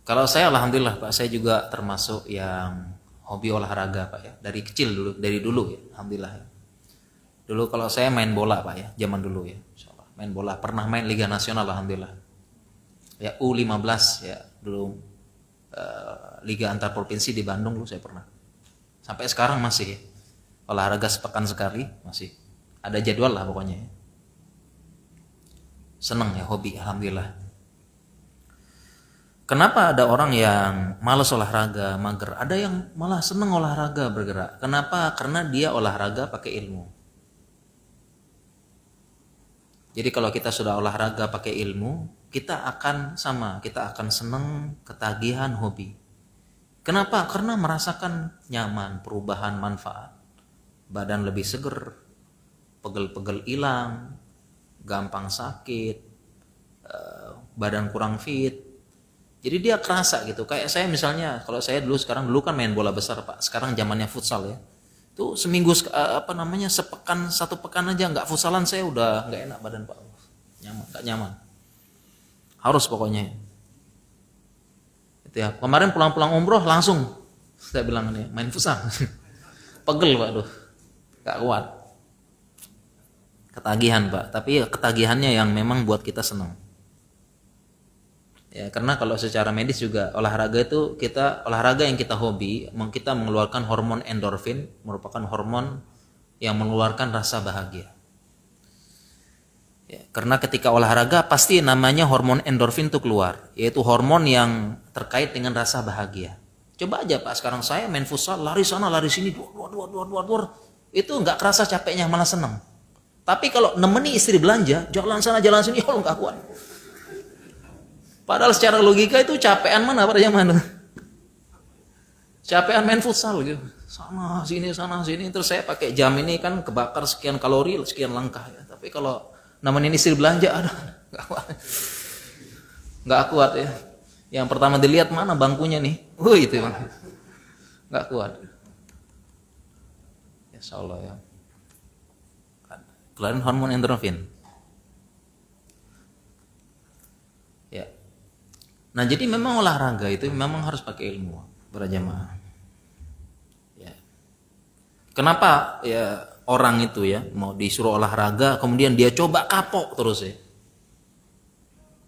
Kalau saya alhamdulillah Pak, saya juga termasuk yang hobi olahraga Pak ya. Dari kecil dulu, dari dulu ya, alhamdulillah ya. Dulu kalau saya main bola Pak ya, zaman dulu ya. Insyaallah. Main bola, pernah main Liga Nasional alhamdulillah. Ya U15 ya, dulu Liga antar provinsi di Bandung dulu saya pernah. Sampai sekarang masih ya. Olahraga sepekan sekali masih. Ada jadwal lah pokoknya ya. Seneng ya, hobi alhamdulillah. Kenapa ada orang yang malas olahraga, mager? Ada yang malah seneng olahraga, bergerak. Kenapa? Karena dia olahraga pakai ilmu. Jadi kalau kita sudah olahraga pakai ilmu, kita akan sama, kita akan seneng, ketagihan, hobi. Kenapa? Karena merasakan nyaman, perubahan, manfaat. Badan lebih seger, pegel-pegel hilang, gampang sakit, badan kurang fit. Jadi dia kerasa gitu. Kayak saya misalnya, kalau saya dulu kan main bola besar Pak. Sekarang zamannya futsal ya. Itu seminggu sepekan, satu pekan aja nggak futsalan saya udah nggak enak badan Pak. Nyaman, nggak nyaman. Harus pokoknya. Itu ya. Kemarin pulang-pulang umroh langsung saya bilang nih main futsal. Pegel Pak, aduh. Gak kuat. Ketagihan Pak, tapi ya ketagihannya yang memang buat kita senang. Ya, karena kalau secara medis juga olahraga yang kita hobi, kita mengeluarkan hormon endorfin, merupakan hormon yang mengeluarkan rasa bahagia. Ya, karena ketika olahraga pasti namanya hormon endorfin itu keluar, yaitu hormon yang terkait dengan rasa bahagia. Coba aja Pak, sekarang saya main futsal, lari sana lari sini, duar, itu nggak kerasa capeknya, malah senang. Tapi kalau nemeni istri belanja, jalan sana jalan sini, ya nggak kuat. Padahal secara logika itu capean mana pada zaman itu? Capean main futsal gitu. Sana sini, terus saya pakai jam ini kan kebakar sekian kalori, sekian langkah ya. Tapi kalau nemenin istri belanja, aduh, nggak kuat ya. Yang pertama dilihat mana bangkunya nih, itu bang, nggak kuat. Insya Allah ya. Keluarin hormon endorfin. Ya. Nah jadi memang olahraga itu memang harus pakai ilmu berjamaah. Ya. Kenapa ya orang itu ya mau disuruh olahraga kemudian dia coba kapok terus ya?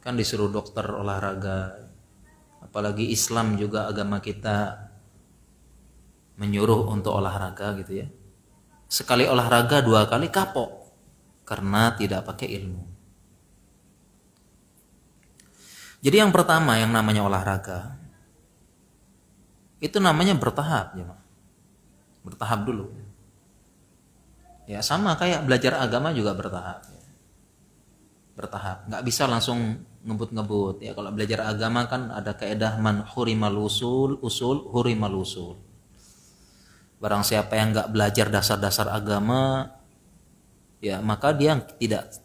Kan disuruh dokter olahraga, apalagi Islam juga agama kita menyuruh untuk olahraga gitu ya. Sekali olahraga 2 kali kapok karena tidak pakai ilmu. Jadi yang pertama yang namanya olahraga itu namanya bertahap ya, bertahap dulu. Ya sama kayak belajar agama juga bertahap. Bertahap, nggak bisa langsung ngebut-ngebut ya. Kalau belajar agama kan ada kaidah man hurimal usul hurimal usul. Barang siapa yang nggak belajar dasar-dasar agama, ya maka dia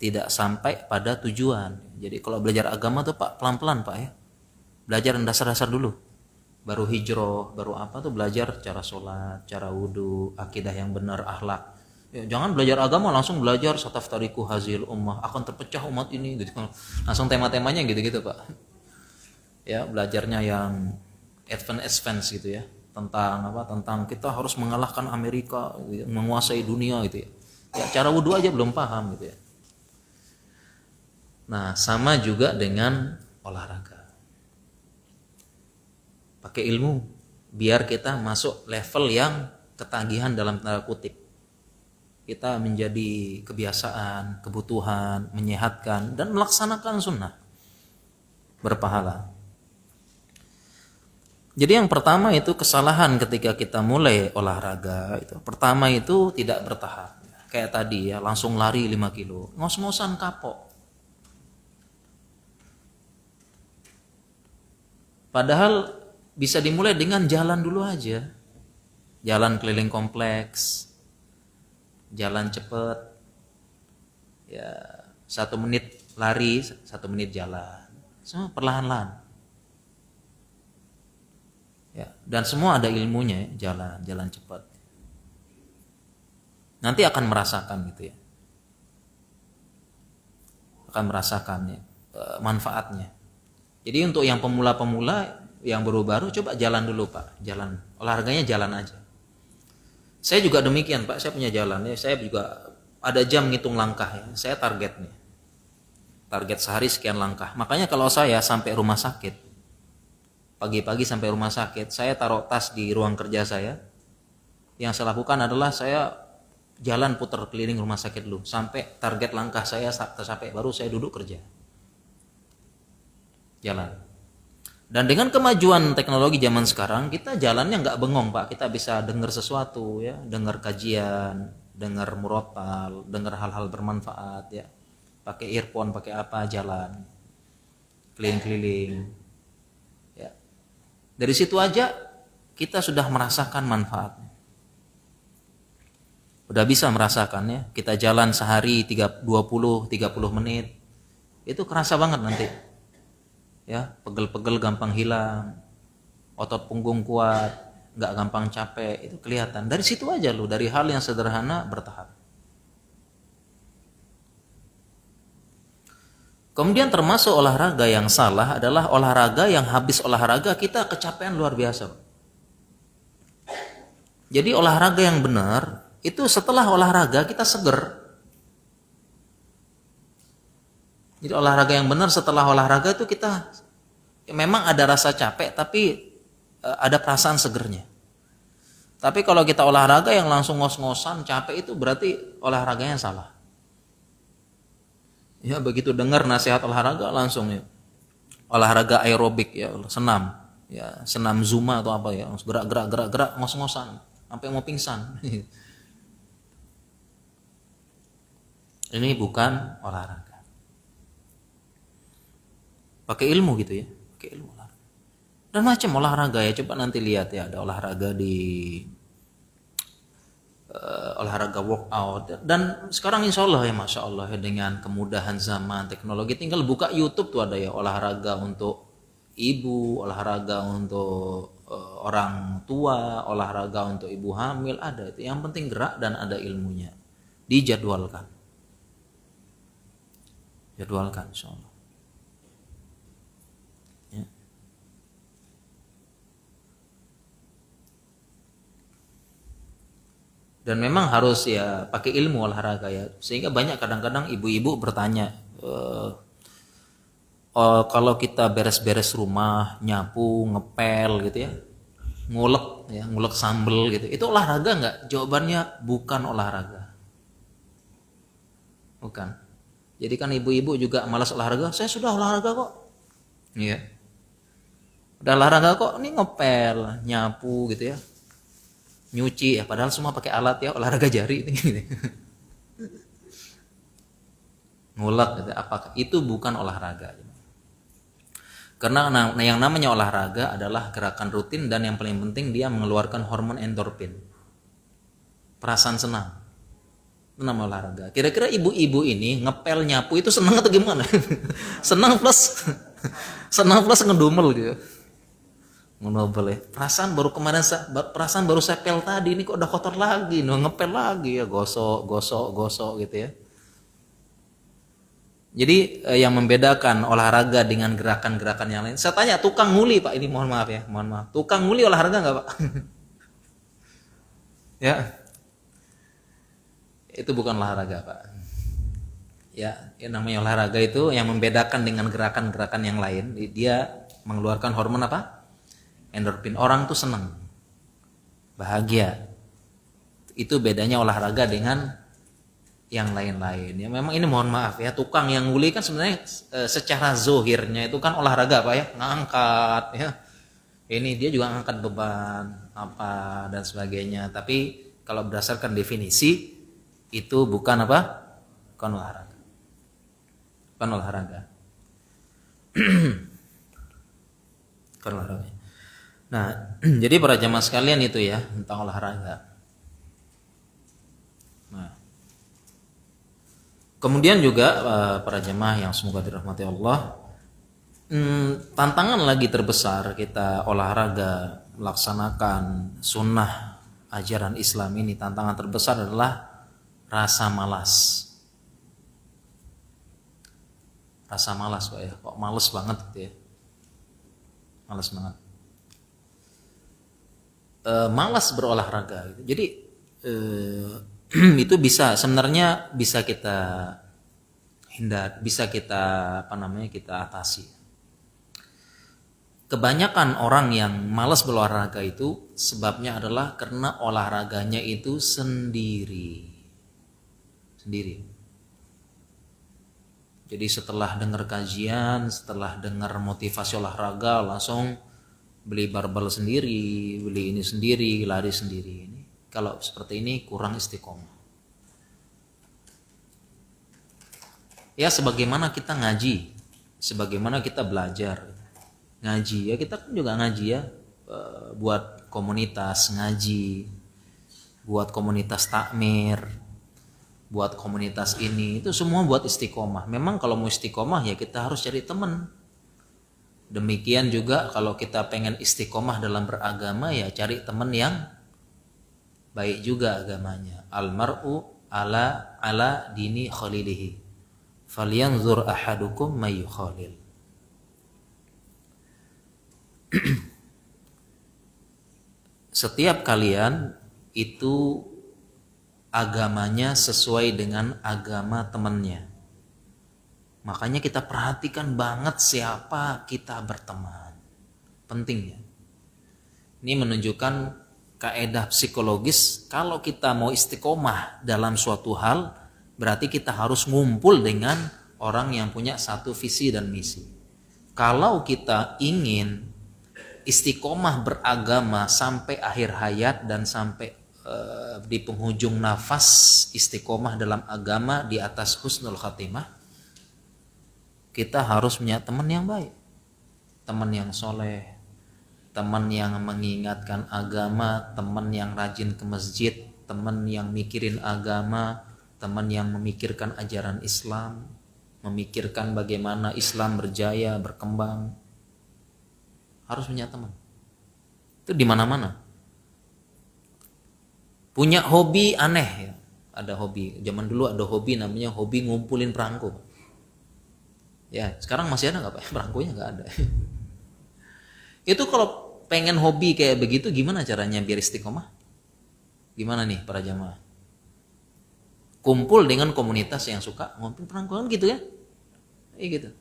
tidak sampai pada tujuan. Jadi kalau belajar agama tuh Pak pelan-pelan Pak ya. Belajar dasar-dasar dulu. Baru hijrah, baru apa tuh belajar cara sholat, cara wudhu, akidah yang benar, akhlak. Ya, jangan belajar agama langsung belajar sataftariku hazil ummah, akan terpecah umat ini gitu. Langsung tema-temanya gitu-gitu Pak. Ya, belajarnya yang advance gitu ya. Tentang apa? Tentang kita harus mengalahkan Amerika, gitu ya, menguasai dunia gitu ya. Ya, cara wudhu aja belum paham gitu ya. Nah, sama juga dengan olahraga. Pakai ilmu biar kita masuk level yang ketagihan dalam tanda kutip. Kita menjadi kebiasaan, kebutuhan, menyehatkan dan melaksanakan sunnah. Berpahala. Jadi yang pertama itu kesalahan ketika kita mulai olahraga itu. Pertama itu tidak bertahap. Kayak tadi ya, langsung lari 5 kilo. Ngos-ngosan kapok. Padahal bisa dimulai dengan jalan dulu aja. Jalan keliling kompleks. Jalan cepet. Ya, 1 menit lari, 1 menit jalan. Semua perlahan-lahan. Ya, dan semua ada ilmunya ya, jalan cepat. Nanti akan merasakan gitu ya. Akan merasakannya manfaatnya. Jadi untuk yang pemula-pemula yang baru-baru coba jalan dulu Pak, jalan olahraganya jalan aja. Saya juga demikian Pak, saya punya jalan ya, saya juga ada jam ngitung langkah ya. Saya target nih. Target sehari sekian langkah. Makanya kalau saya sampai rumah sakit, pagi-pagi sampai rumah sakit, saya taruh tas di ruang kerja saya. Yang saya lakukan adalah saya jalan putar keliling rumah sakit dulu sampai target langkah saya tercapai, baru saya duduk kerja. Jalan. Dan dengan kemajuan teknologi zaman sekarang, kita jalannya nggak bengong Pak, kita bisa dengar sesuatu ya, dengar kajian, dengar murotal, dengar hal-hal bermanfaat ya. Pakai earphone, pakai apa, jalan keliling-keliling. Ya. Dari situ aja kita sudah merasakan manfaatnya. Udah bisa merasakannya. Kita jalan sehari 20-30 menit. Itu kerasa banget nanti. Ya, pegel-pegel gampang hilang. Otot punggung kuat, nggak gampang capek, itu kelihatan. Dari situ aja loh, dari hal yang sederhana bertahap. Kemudian termasuk olahraga yang salah adalah olahraga yang habis olahraga kita kecapean luar biasa. Jadi olahraga yang benar itu setelah olahraga kita seger. Jadi olahraga yang benar setelah olahraga itu kita memang ada rasa capek tapi ada perasaan segernya. Tapi kalau kita olahraga yang langsung ngos-ngosan capek itu berarti olahraganya salah. Ya begitu dengar nasihat olahraga langsung ya. Olahraga aerobik ya, senam. Ya, senam zumba atau apa ya, gerak ngos-ngosan sampai mau pingsan. Ini bukan olahraga. Pakai ilmu gitu ya, pakai ilmu olahraga. Dan macam olahraga ya, coba nanti lihat ya, ada olahraga di olahraga workout. Dan sekarang insya Allah ya, masya Allah ya, dengan kemudahan zaman teknologi, tinggal buka YouTube tuh ada ya olahraga untuk ibu, olahraga untuk orang tua, olahraga untuk ibu hamil, ada itu. Yang penting gerak dan ada ilmunya, dijadwalkan. Jadwalkan insya Allah. Ya. Dan memang harus ya pakai ilmu olahraga ya, sehingga banyak kadang-kadang ibu-ibu bertanya, kalau kita beres-beres rumah, nyapu, ngepel gitu ya, ngulek sambel gitu, itu olahraga nggak? Jawabannya bukan olahraga, bukan. Jadi kan ibu-ibu juga malas olahraga. Saya sudah olahraga kok. Iya. Udah olahraga kok. Ini ngepel, nyapu gitu ya. Nyuci ya. Padahal semua pakai alat ya. Olahraga jari. Ngulek gitu. Apakah itu bukan olahraga? Karena yang namanya olahraga adalah gerakan rutin dan yang paling penting dia mengeluarkan hormon endorfin. Perasaan senang. Itu nama olahraga. Kira-kira ibu-ibu ini ngepel nyapu itu seneng atau gimana? Seneng plus ngedumel gitu. Ngenobel ya. Perasaan baru saya pel tadi, ini kok udah kotor lagi, ngepel lagi ya, gosok gitu ya. Jadi yang membedakan olahraga dengan gerakan-gerakan yang lain. Saya tanya tukang nguli Pak, ini mohon maaf. Tukang nguli olahraga nggak Pak? Ya, itu bukan olahraga Pak. Ya, yang namanya olahraga itu yang membedakan dengan gerakan-gerakan yang lain. Dia mengeluarkan hormon apa? Endorfin. Orang tuh senang, bahagia. Itu bedanya olahraga dengan yang lain-lain. Ya memang ini mohon maaf ya, tukang yang nguli kan sebenarnya secara zohirnya itu kan olahraga Pak ya, ngangkat ya. Ini dia juga ngangkat beban apa dan sebagainya. Tapi kalau berdasarkan definisi itu bukan apa? Bukan olahraga. Bukan olahraga. Bukan olahraga. Nah, jadi para jamaah sekalian itu ya tentang olahraga. Nah, kemudian juga para jemaah yang semoga dirahmati Allah, tantangan lagi terbesar kita olahraga melaksanakan sunnah ajaran Islam ini, tantangan terbesar adalah rasa malas. Rasa malas Pak ya, kok males banget gitu ya. Males banget. Malas berolahraga gitu. Jadi itu sebenarnya bisa kita bisa kita kita atasi. Kebanyakan orang yang malas berolahraga itu sebabnya adalah karena olahraganya itu sendiri. Jadi setelah dengar kajian, setelah dengar motivasi olahraga langsung beli barbel sendiri, beli ini sendiri, lari sendiri. Kalau seperti ini kurang istiqomah. Ya sebagaimana kita ngaji, sebagaimana kita belajar ngaji ya, kita kan juga ngaji ya, buat komunitas ngaji, buat komunitas takmir, buat komunitas ini, itu semua buat istiqomah. Memang kalau mau istiqomah ya kita harus cari teman. Demikian juga kalau kita pengen istiqomah dalam beragama ya cari teman yang baik juga agamanya. Almar'u ala dini khalilihi. Falyanzur ahadukum may yukhalil. Setiap kalian itu agamanya sesuai dengan agama temannya. Makanya kita perhatikan banget siapa kita berteman. Penting ya. Ini menunjukkan kaedah psikologis, kalau kita mau istiqomah dalam suatu hal, berarti kita harus ngumpul dengan orang yang punya satu visi dan misi. Kalau kita ingin istiqomah beragama sampai akhir hayat dan sampai di penghujung nafas istiqomah dalam agama di atas husnul khatimah, kita harus punya teman yang baik, teman yang soleh, teman yang mengingatkan agama, teman yang rajin ke masjid, teman yang mikirin agama, teman yang memikirkan ajaran Islam, memikirkan bagaimana Islam berjaya, berkembang. Harus punya teman. Itu di mana-mana. Punya hobi aneh ya. Ada hobi. Zaman dulu ada hobi namanya hobi ngumpulin perangko. Ya, sekarang masih ada nggak Pak? Perangkonya nggak ada. Itu kalau pengen hobi kayak begitu gimana caranya biar istiqomah? Gimana nih para jamaah? Kumpul dengan komunitas yang suka ngumpul perangko kan gitu ya? Gitu.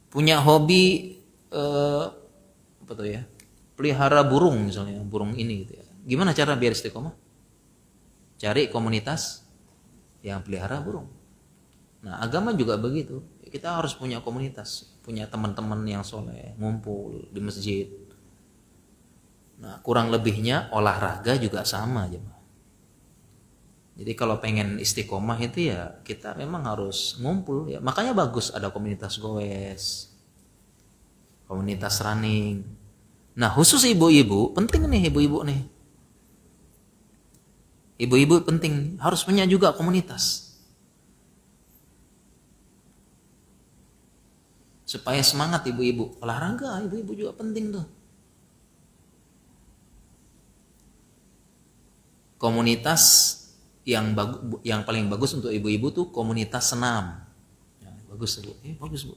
Punya hobi apa tuh ya? Pelihara burung misalnya, burung ini gitu ya. Gimana cara biar istiqomah? Cari komunitas yang pelihara burung. Nah, agama juga begitu. Kita harus punya komunitas, punya teman-teman yang soleh, ngumpul di masjid. Nah, kurang lebihnya olahraga juga sama aja. Jadi kalau pengen istiqomah itu ya kita memang harus ngumpul ya. Makanya bagus ada komunitas goes, komunitas running. Nah, khusus ibu-ibu, penting nih ibu-ibu nih. Ibu-ibu penting, harus punya juga komunitas. Supaya semangat ibu-ibu. Olahraga, ibu-ibu juga penting tuh. Komunitas yang paling bagus untuk ibu-ibu tuh komunitas senam. Ya, bagus Bu. Bagus Bu.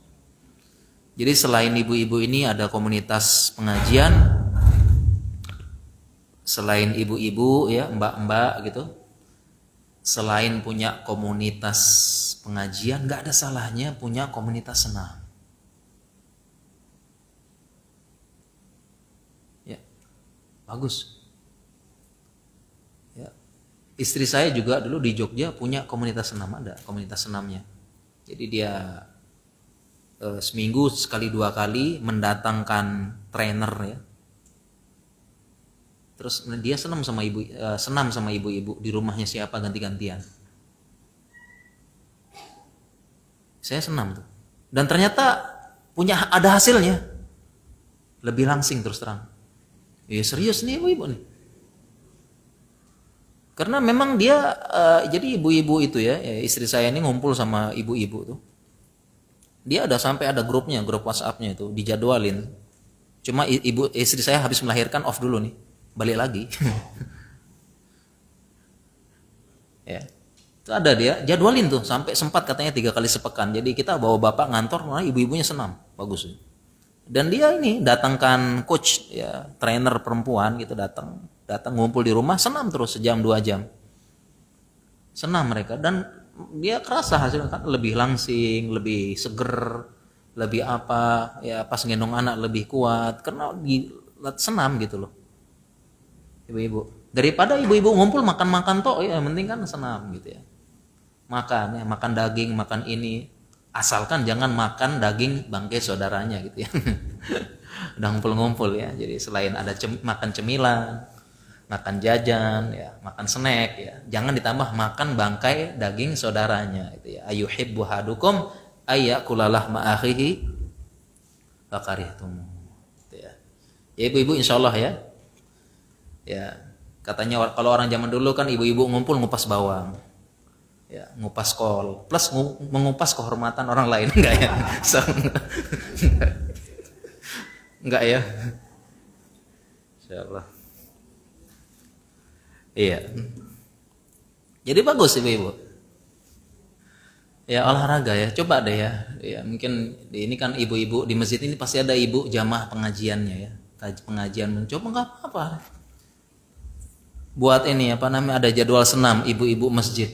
Jadi selain ibu-ibu ini ada komunitas pengajian, selain ibu-ibu ya mbak-mbak gitu, selain punya komunitas pengajian, nggak ada salahnya punya komunitas senam. Ya, bagus. Ya, istri saya juga dulu di Jogja punya komunitas senam, ada komunitas senamnya. Jadi dia seminggu sekali 2 kali mendatangkan trainer ya. Terus dia senam sama ibu-ibu di rumahnya siapa ganti-gantian. Saya senam tuh. Dan ternyata ada hasilnya. Lebih langsing terus terang. Ya serius nih ibu-ibu nih. Karena memang dia jadi ibu-ibu itu ya, istri saya ini ngumpul sama ibu-ibu tuh. Dia sampai ada grupnya, grup WhatsApp-nya itu dijadwalin. Cuma istri saya habis melahirkan off dulu nih, balik lagi. Ya, itu ada dia jadwalin tuh sampai sempat katanya 3 kali sepekan. Jadi kita bawa bapak ngantor, malah ibu-ibunya senam, bagus. Dan dia ini datangkan coach ya, trainer perempuan gitu datang ngumpul di rumah senam terus sejam 2 jam. Senam mereka dan dia kerasa hasilnya kan lebih langsing, lebih seger, lebih apa ya pas gendong anak lebih kuat karena senam gitu loh. Ibu-ibu daripada ibu-ibu ngumpul makan-makan toh ya yang penting kan senam gitu ya. Makan ya, makan daging, makan ini asalkan jangan makan daging bangkai saudaranya gitu ya. Udah ngumpul-ngumpul ya. Jadi selain ada makan cemilan, makan jajan ya, makan snack ya, jangan ditambah makan bangkai daging saudaranya itu ya. Ayuhibbu hadukum ayyakulalah ma'akhihi fakarihtum gitu ya. Ya ibu-ibu insyaallah ya. Ya, katanya kalau orang zaman dulu kan ibu-ibu ngumpul ngupas bawang. Ya, ngupas kol plus mengupas kehormatan orang lain enggak ya? Enggak ya? Insyaallah. Iya. Jadi bagus ibu-ibu. Ya olahraga ya, coba deh ya. Ya mungkin ini kan ibu-ibu di masjid ini pasti ada ibu jamaah pengajiannya ya. Pengajian coba nggak apa-apa. Buat ini apa namanya ada jadwal senam ibu-ibu masjid.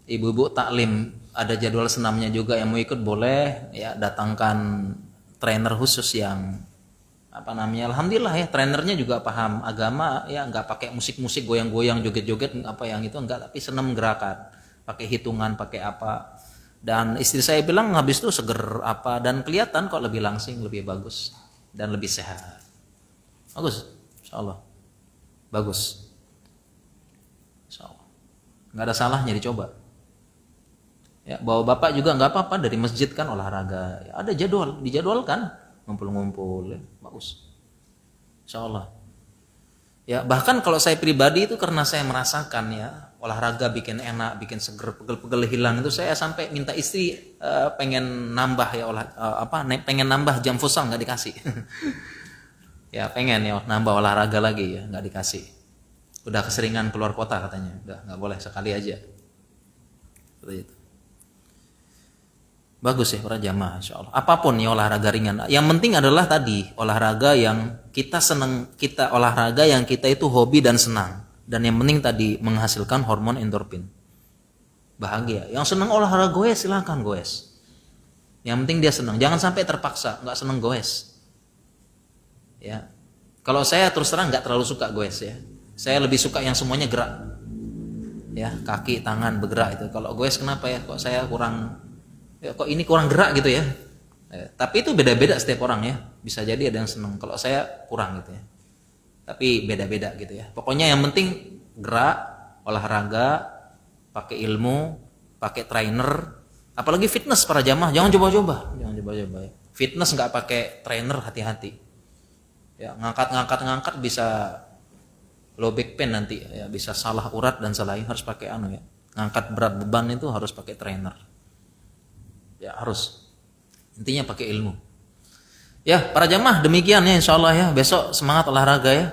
Ibu-ibu taklim ada jadwal senamnya juga yang mau ikut boleh ya datangkan trainer khusus yang apa namanya alhamdulillah ya trainernya juga paham agama ya nggak pakai musik-musik goyang-goyang joget-joget apa yang itu enggak tapi senam gerakan pakai hitungan pakai apa dan istri saya bilang habis itu seger apa dan kelihatan kok lebih langsing lebih bagus dan lebih sehat bagus insyaallah bagus insyaallah nggak ada salahnya dicoba ya bawa bapak juga nggak apa-apa dari masjid kan olahraga ya, ada dijadwalkan ngumpul-ngumpul ya. Bagus insyaallah ya bahkan kalau saya pribadi itu karena saya merasakan ya olahraga bikin enak bikin seger pegel-pegel hilang itu saya sampai minta istri pengen nambah ya pengen nambah jam futsal nggak dikasih ya pengen ya nambah olahraga lagi ya nggak dikasih udah keseringan keluar kota katanya udah nggak boleh sekali aja seperti itu. Bagus ya para jamaah insyaallah. Apapun ya olahraga ringan. Yang penting adalah tadi olahraga yang kita senang, olahraga yang kita itu hobi dan senang. Dan yang penting tadi menghasilkan hormon endorfin. Bahagia. Yang senang olahraga goes silakan goes. Yang penting dia senang. Jangan sampai terpaksa nggak senang goes. Ya. Kalau saya terus terang nggak terlalu suka goes ya. Saya lebih suka yang semuanya gerak. Ya, kaki, tangan bergerak itu. Kalau goes kenapa ya? Kok saya kurang kok ini kurang gerak gitu ya. Tapi itu beda-beda setiap orang ya. Bisa jadi ada yang seneng. Kalau saya kurang gitu ya. Tapi beda-beda gitu ya. Pokoknya yang penting gerak, olahraga, pakai ilmu, pakai trainer, apalagi fitness para jamaah jangan coba-coba. Jangan coba-coba ya. Fitness nggak pakai trainer hati-hati. Ya, ngangkat bisa low back pain nanti ya, bisa salah urat dan selain, harus pakai ya. Ngangkat berat beban itu harus pakai trainer. Ya harus. Intinya pakai ilmu. Ya, para jamaah demikian ya insyaallah ya. Besok semangat olahraga ya.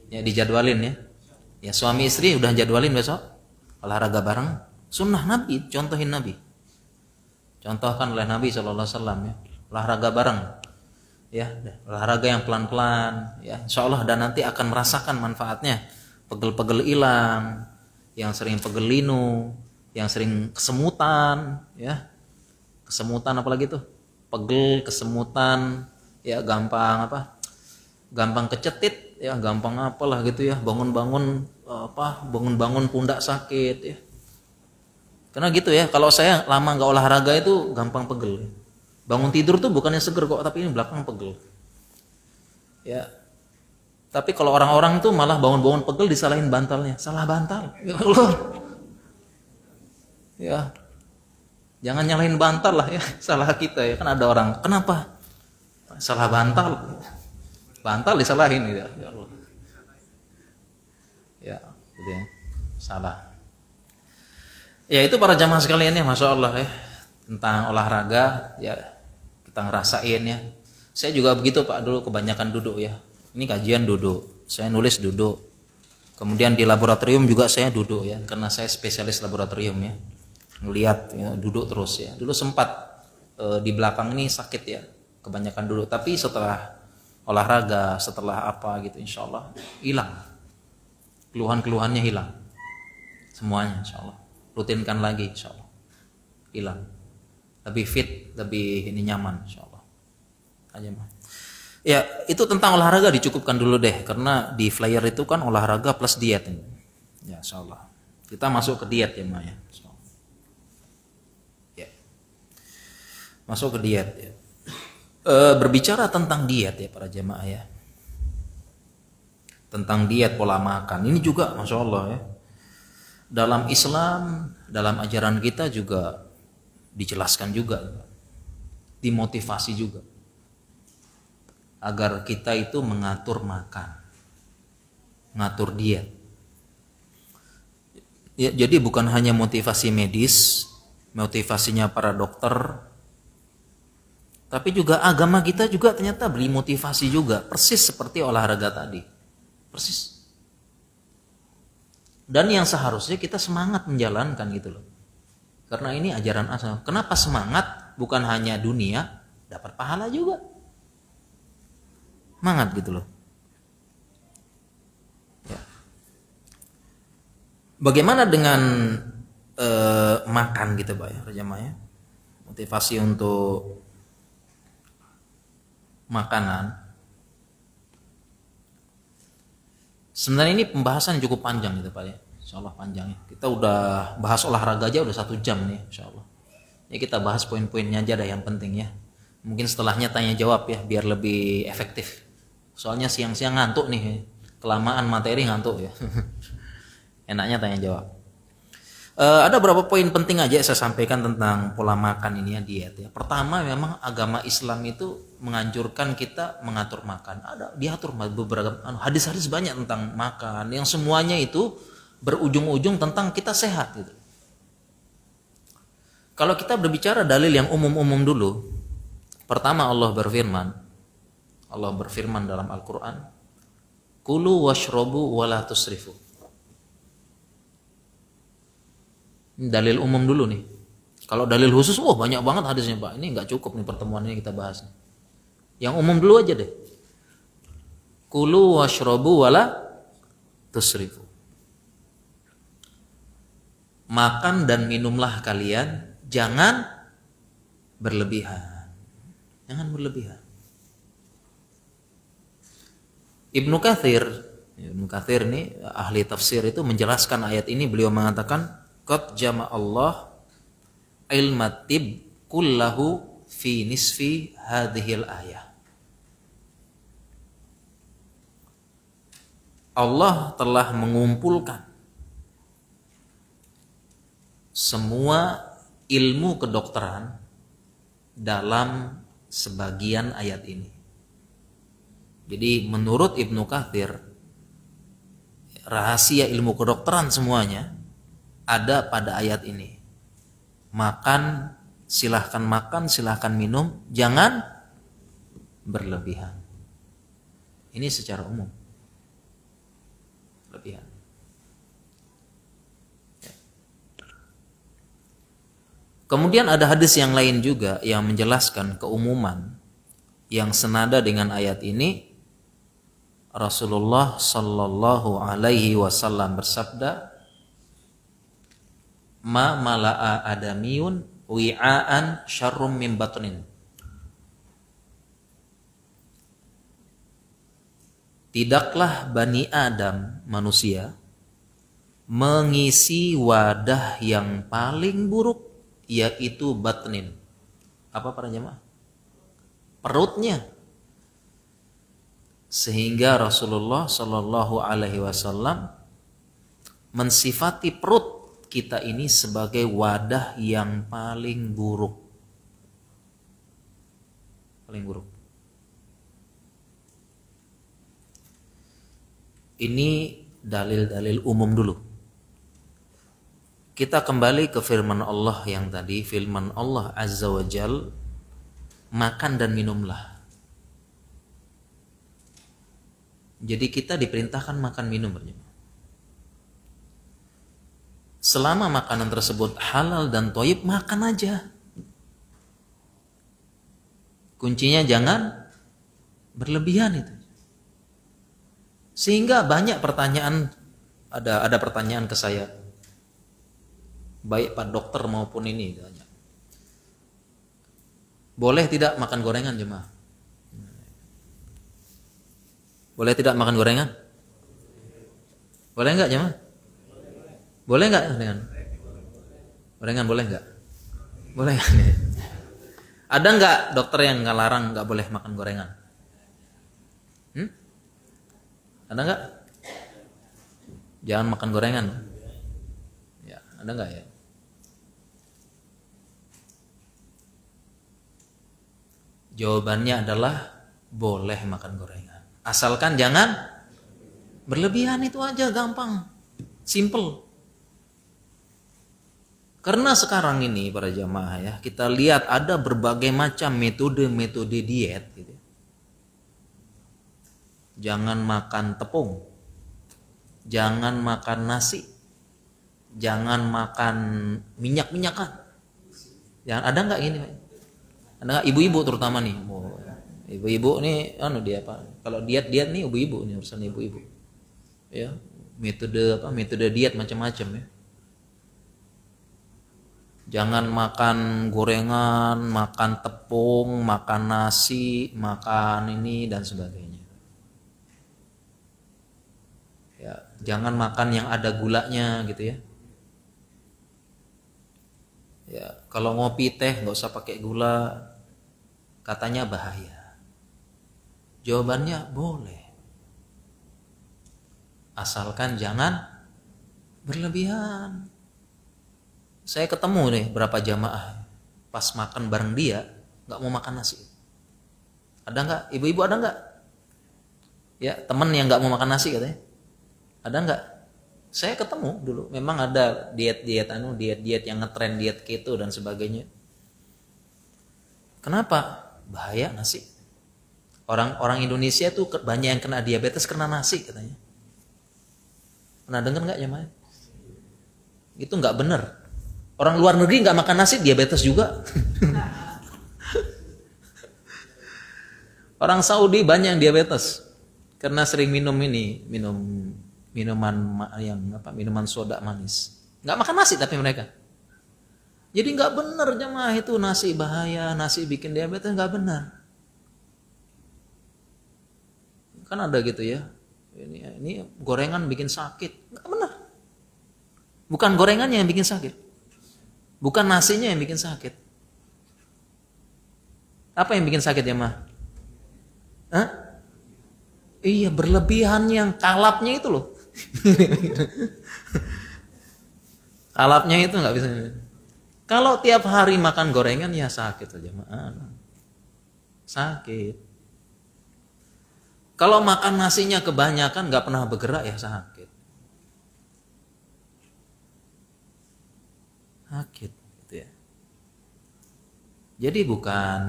Ya dijadwalin ya. Ya suami istri udah jadwalin besok olahraga bareng. Sunnah Nabi, contohin Nabi. Contohkan oleh Nabi SAW ya. Olahraga bareng. Ya, olahraga yang pelan-pelan ya insyaallah, dan nanti akan merasakan manfaatnya. Pegel-pegel hilang, yang sering pegel linu, yang sering kesemutan ya. Kesemutan apalagi tuh? Pegel, kesemutan, ya gampang gampang kecetit ya, gampang apalah gitu ya, bangun-bangun bangun-bangun pundak sakit ya, karena gitu ya. Kalau saya lama nggak olahraga itu gampang pegel, bangun tidur tuh bukannya seger kok, tapi ini belakang pegel ya. Tapi kalau orang-orang tuh malah bangun-bangun pegel disalahin bantalnya, salah bantal ya Allah ya. Jangan nyalahin bantal lah ya, salah kita ya. Kan ada orang, kenapa? Salah bantal. Bantal disalahin gitu. Ya Allah. Ya, gitu ya. Salah. Ya itu para jamaah sekalian ya, Masya Allah ya. Tentang olahraga ya, kita ngerasain ya. Saya juga begitu Pak, dulu kebanyakan duduk ya. Ini kajian duduk, saya nulis duduk. Kemudian di laboratorium juga saya duduk ya, karena saya spesialis laboratorium ya. Ngelihat ya, duduk terus ya. Dulu sempat di belakang ini sakit ya, kebanyakan duduk. Tapi setelah olahraga, setelah apa gitu, insya Allah hilang. Keluhan-keluhannya hilang. Semuanya insya Allah. Rutinkan lagi insya Allah. Hilang. Lebih fit, lebih ini nyaman insya Allah. Aja mah. Ya itu tentang olahraga dicukupkan dulu deh, karena di flyer itu kan olahraga plus diet ini. Ya insya Allah. Kita masuk ke diet ya Maya. Masuk ke diet ya. Berbicara tentang diet ya para jemaah ya, tentang diet pola makan ini juga Masya Allah ya, dalam Islam, dalam ajaran kita juga dijelaskan juga, dimotivasi juga agar kita itu mengatur makan, ngatur diet ya. Jadi bukan hanya motivasi medis, motivasinya para dokter, tapi juga agama kita juga ternyata beri motivasi juga, persis seperti olahraga tadi, persis. Dan yang seharusnya kita semangat menjalankan gitu loh, karena ini ajaran asal. Kenapa semangat? Bukan hanya dunia, dapat pahala juga, semangat gitu loh ya. Bagaimana dengan makan gitu Pak ya, jemaah ya, motivasi untuk makanan. Sebenarnya ini pembahasan cukup panjang gitu Pak ya, insya Allah panjangnya. Kita udah bahas olahraga aja udah 1 jam nih insya Allah. Ya kita bahas poin-poinnya aja dah yang penting ya. Mungkin setelahnya tanya jawab ya, biar lebih efektif. Soalnya siang-siang ngantuk nih, kelamaan materi ngantuk ya. Enaknya tanya jawab. Ada beberapa poin penting aja saya sampaikan tentang pola makan ini ya, diet ya. Pertama, memang agama Islam itu menganjurkan kita mengatur makan. Ada diatur beberapa hadis-hadis banyak tentang makan, yang semuanya itu berujung-ujung tentang kita sehat gitu. Kalau kita berbicara dalil yang umum-umum dulu, pertama Allah berfirman dalam Al-Qur'an, "Kulu washrobu wala tusrifu." Dalil umum dulu nih. Kalau dalil khusus, banyak banget hadisnya Pak. Ini nggak cukup nih pertemuan ini kita bahas. Yang umum dulu aja deh. Kulu washrobu wala tusrifu. Makan dan minumlah kalian, jangan berlebihan. Jangan berlebihan. Ibnu Katsir ini ahli tafsir itu menjelaskan ayat ini, beliau mengatakan qad jama Allah ilmatib kullahu fi nisfi hadhil ayah. Allah telah mengumpulkan semua ilmu kedokteran dalam sebagian ayat ini. Jadi menurut Ibnu Katsir rahasia ilmu kedokteran semuanya ada pada ayat ini. Makan, silahkan minum, jangan berlebihan. Ini secara umum. Berlebihan. Kemudian ada hadis yang lain juga yang menjelaskan keumuman yang senada dengan ayat ini. Rasulullah sallallahu alaihi wasallam bersabda, "Ma mala'a adamiyun wi'aan syarrum min batnin." Tidaklah Bani Adam, manusia, mengisi wadah yang paling buruk, yaitu batnin. Apa para jemaah? Perutnya. Sehingga Rasulullah Shallallahu Alaihi Wasallam mensifati perut kita ini sebagai wadah yang paling buruk. Paling buruk. Ini dalil-dalil umum dulu. Kita kembali ke firman Allah yang tadi, firman Allah Azza wa Jal, makan dan minumlah. Jadi kita diperintahkan makan minum berjemaah. Selama makanan tersebut halal dan thayyib, makan aja. Kuncinya jangan berlebihan itu. Sehingga banyak pertanyaan, ada pertanyaan ke saya, baik Pak Dokter maupun ini, boleh tidak makan gorengan jemaah? Boleh tidak makan gorengan? Boleh enggak jemaah? Boleh enggak gorengan? Gorengan boleh enggak? Boleh. Ada enggak dokter yang ngelarang enggak boleh makan gorengan? Ada enggak? Jangan makan gorengan. Ya, ada enggak ya? Jawabannya adalah boleh makan gorengan. Asalkan jangan berlebihan, itu aja, gampang. Simple. Karena sekarang ini para jamaah ya, kita lihat ada berbagai macam metode-metode diet gitu. Jangan makan tepung. Jangan makan nasi. Jangan makan minyak-minyakan. Jangan, ada enggak gini? Ada enggak ibu-ibu terutama nih? Ibu-ibu nih dia apa? Kalau diet nih ibu-ibu nih, urusan ibu-ibu. Ya, metode diet macam-macam ya. Jangan makan gorengan, makan tepung, makan nasi, makan ini dan sebagainya. Ya, jangan makan yang ada gulanya gitu ya. Ya, kalau ngopi teh nggak usah pakai gula, katanya bahaya. Jawabannya boleh, asalkan jangan berlebihan. Saya ketemu nih berapa jamaah pas makan bareng dia nggak mau makan nasi. Ada nggak? Ibu-ibu ada nggak? Ya, teman yang nggak mau makan nasi katanya. Ada nggak? Saya ketemu dulu. Memang ada diet-diet yang ngetren, diet keto dan sebagainya. Kenapa? Bahaya nasi. Orang Indonesia tuh banyak yang kena diabetes karena nasi katanya. Pernah dengar nggak ya, Mas? Itu nggak benar. Orang luar negeri nggak makan nasi diabetes juga. Orang Saudi banyak yang diabetes karena sering minum minuman soda manis. Nggak makan nasi tapi mereka. Jadi nggak benar jemaah, itu nasi bahaya, nasi bikin diabetes, nggak benar. Kan ada gitu ya. Ini gorengan bikin sakit, nggak benar. Bukan gorengannya yang bikin sakit, bukan nasinya yang bikin sakit. Apa yang bikin sakit jemaah? Iya, berlebihan yang kalapnya itu loh. Kalapnya itu nggak bisa. Kalau tiap hari makan gorengan ya sakit saja, sakit. Kalau makan nasinya kebanyakan nggak pernah bergerak ya sakit. sakit gitu ya. Jadi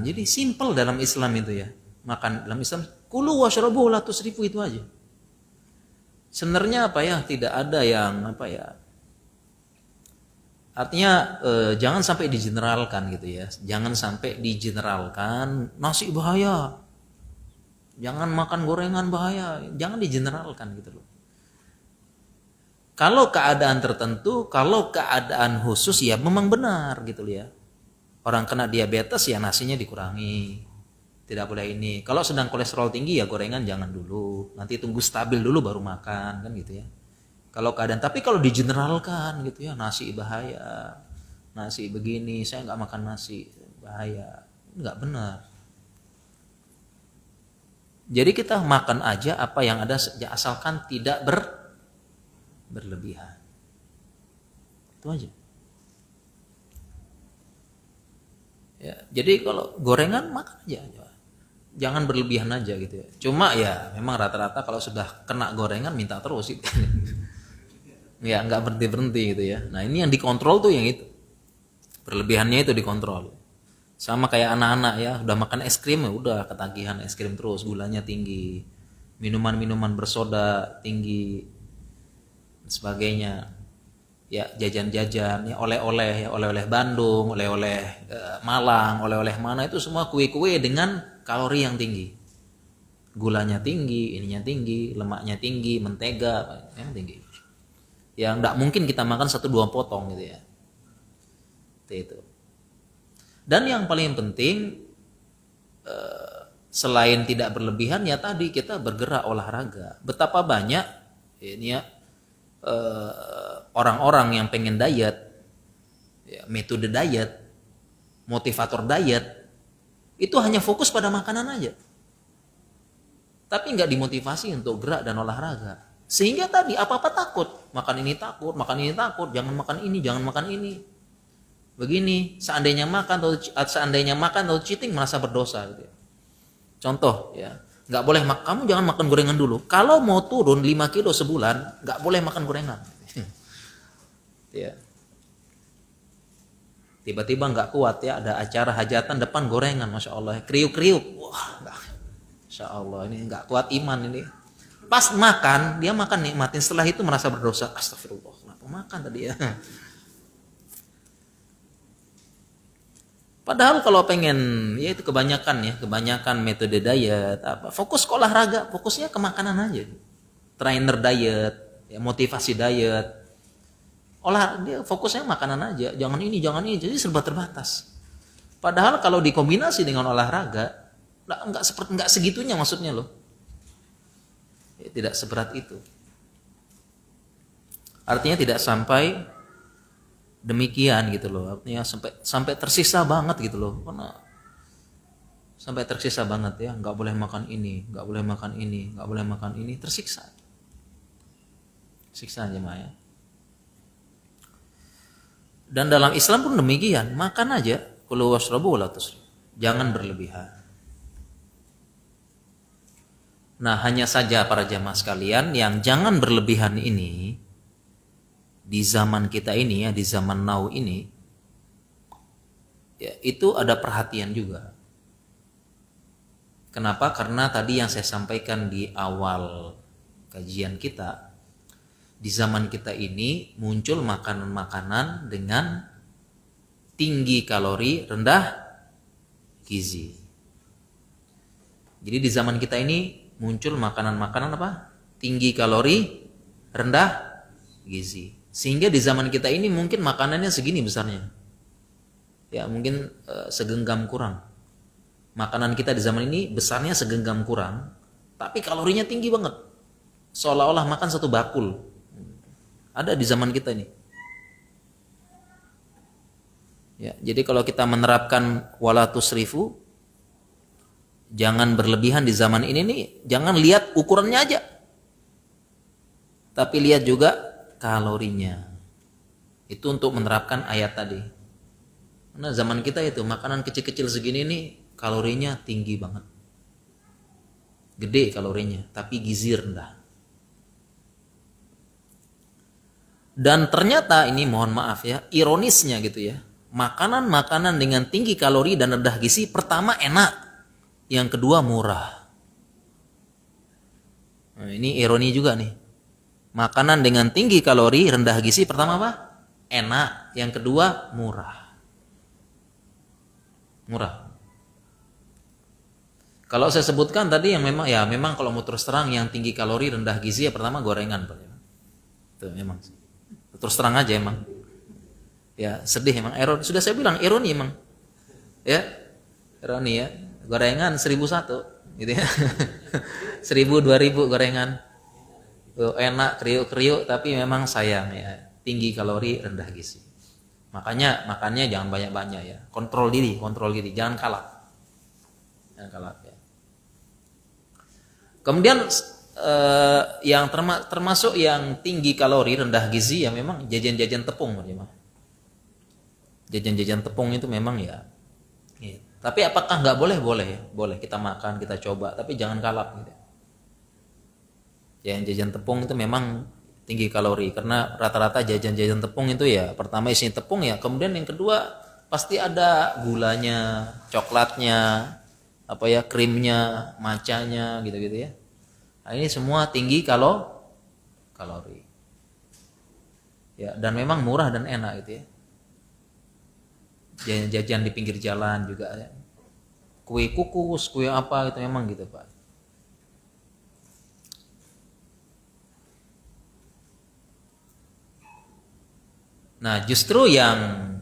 jadi simple dalam Islam itu ya. Makan dalam Islam, kulu washrabu la tusrifu, itu aja. Sebenarnya apa ya, tidak ada yang apa ya. Artinya jangan sampai digeneralkan gitu ya. Jangan sampai digeneralkan nasi bahaya. Jangan makan gorengan bahaya. Jangan digeneralkan gitu loh. Kalau keadaan tertentu, kalau keadaan khusus ya memang benar gitu loh ya. Orang kena diabetes ya nasinya dikurangi. Tidak boleh ini. Kalau sedang kolesterol tinggi ya gorengan jangan dulu. Nanti tunggu stabil dulu baru makan kan gitu ya. Kalau keadaan, tapi kalau digeneralkan gitu ya, nasi bahaya. Nasi begini, saya nggak makan nasi, bahaya. Nggak benar. Jadi kita makan aja apa yang ada asalkan tidak berlebihan. Itu aja. Ya, jadi kalau gorengan makan aja. Jangan berlebihan aja gitu ya. Cuma ya memang rata-rata kalau sudah kena gorengan minta terus gitu. Ya nggak berhenti-berhenti gitu ya. Nah ini yang dikontrol tuh yang itu. Berlebihannya itu dikontrol. Sama kayak anak-anak ya, udah makan es krim ya udah ketagihan es krim terus, gulanya tinggi. Minuman-minuman bersoda tinggi. Sebagainya. Ya jajan-jajan, ya oleh-oleh, ya oleh-oleh Bandung, oleh-oleh Malang, oleh-oleh mana itu semua kue-kue dengan kalori yang tinggi. Gulanya tinggi, ininya tinggi, lemaknya tinggi, mentega yang tinggi. Yang enggak mungkin kita makan 1-2 potong gitu ya. Itu. Dan yang paling penting selain tidak berlebihan ya tadi kita bergerak olahraga. Betapa banyak ini ya orang-orang yang pengen diet, ya, metode diet, motivator diet, itu hanya fokus pada makanan aja. Tapi nggak dimotivasi untuk gerak dan olahraga. Sehingga tadi apa-apa takut. Makan ini takut, jangan makan ini, jangan makan ini. Begini, seandainya makan atau cheating merasa berdosa gitu ya. Contoh ya, nggak boleh kamu jangan makan gorengan dulu. Kalau mau turun 5 kilo sebulan, nggak boleh makan gorengan. Ya. Tiba-tiba nggak kuat ya, ada acara hajatan depan gorengan, masya Allah, kriuk-kriuk, wah, masya Allah, ini nggak kuat iman ini. Pas makan, dia makan nikmatin, setelah itu merasa berdosa, astagfirullah, kenapa makan tadi ya? Padahal kalau pengen, ya itu kebanyakan metode diet, fokus ke olahraga, fokusnya ke makanan aja, trainer diet, ya, motivasi diet. Dia fokusnya makanan aja, jangan ini, jadi serba terbatas. Padahal kalau dikombinasi dengan olahraga, nggak segitunya maksudnya loh. Ya, tidak seberat itu. Artinya tidak sampai demikian gitu loh. Artinya sampai tersisa banget gitu loh. Karena sampai tersisa banget ya, nggak boleh makan ini, nggak boleh makan ini, nggak boleh makan ini, tersiksa. Siksa aja Maya. Dan dalam Islam pun demikian, makan aja, kulu washrabu la tusrifu. Jangan berlebihan. Nah, hanya saja para jamaah sekalian yang jangan berlebihan ini di zaman kita ini ya, di zaman now ini ya, itu ada perhatian juga. Kenapa? Karena tadi yang saya sampaikan di awal kajian kita, di zaman kita ini muncul makanan-makanan dengan tinggi kalori, rendah gizi. Jadi di zaman kita ini muncul makanan-makanan apa? Tinggi kalori, rendah gizi. Sehingga di zaman kita ini mungkin makanannya segini besarnya. Ya mungkin segenggam kurang. Makanan kita di zaman ini besarnya segenggam kurang, tapi kalorinya tinggi banget. Seolah-olah makan satu bakul. Ada di zaman kita ini. Ya, jadi kalau kita menerapkan wala tusrifu, jangan berlebihan di zaman ini nih, jangan lihat ukurannya aja. Tapi lihat juga kalorinya. Itu untuk menerapkan ayat tadi. Karena zaman kita itu makanan kecil-kecil segini nih kalorinya tinggi banget. Gede kalorinya, tapi gizi rendah. Dan ternyata ini mohon maaf ya, ironisnya gitu ya. Makanan-makanan dengan tinggi kalori dan rendah gizi pertama enak, yang kedua murah. Nah, ini ironi juga nih. Makanan dengan tinggi kalori, rendah gizi pertama apa? Enak, yang kedua murah. Murah. Kalau saya sebutkan tadi yang memang kalau mau terus terang yang tinggi kalori, rendah gizi ya pertama gorengan, Pak. Itu memang. Terus terang aja emang. Ya, sedih emang. Sudah saya bilang ironi emang. Ya. Ironi ya. Gorengan 1001 gitu ya. 1000 2000 gorengan. Enak kriuk-kriuk tapi memang sayang ya. Tinggi kalori, rendah gizi. Makanya makannya jangan banyak-banyak ya. Kontrol diri, jangan kalap. Jangan kalap ya. Kemudian yang termasuk yang tinggi kalori rendah gizi ya memang jajan-jajan tepung ya. Jajan-jajan tepung itu memang ya. Tapi apakah nggak boleh? Boleh kita makan, kita coba, tapi jangan kalap gitu. Jajan-jajan tepung itu memang tinggi kalori karena rata-rata jajan-jajan tepung itu ya pertama isinya tepung ya, kemudian yang kedua pasti ada gulanya, coklatnya, krimnya, macanya gitu-gitu ya. Nah, ini semua tinggi kalori. Ya, dan memang murah dan enak gitu ya. Jajan di pinggir jalan juga ya. Kue kukus, kue apa gitu memang gitu, Pak. Nah, justru yang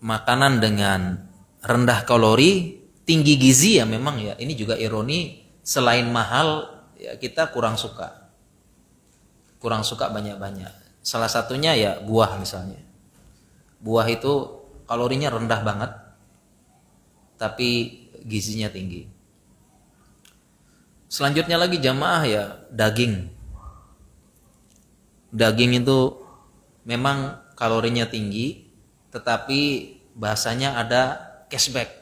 makanan dengan rendah kalori, tinggi gizi ya memang ya, ini juga ironi, selain mahal ya kita kurang suka banyak-banyak. Salah satunya ya buah misalnya. Buah itu kalorinya rendah banget tapi gizinya tinggi. Selanjutnya lagi jamaah ya daging itu memang kalorinya tinggi tetapi bahasanya ada cashback.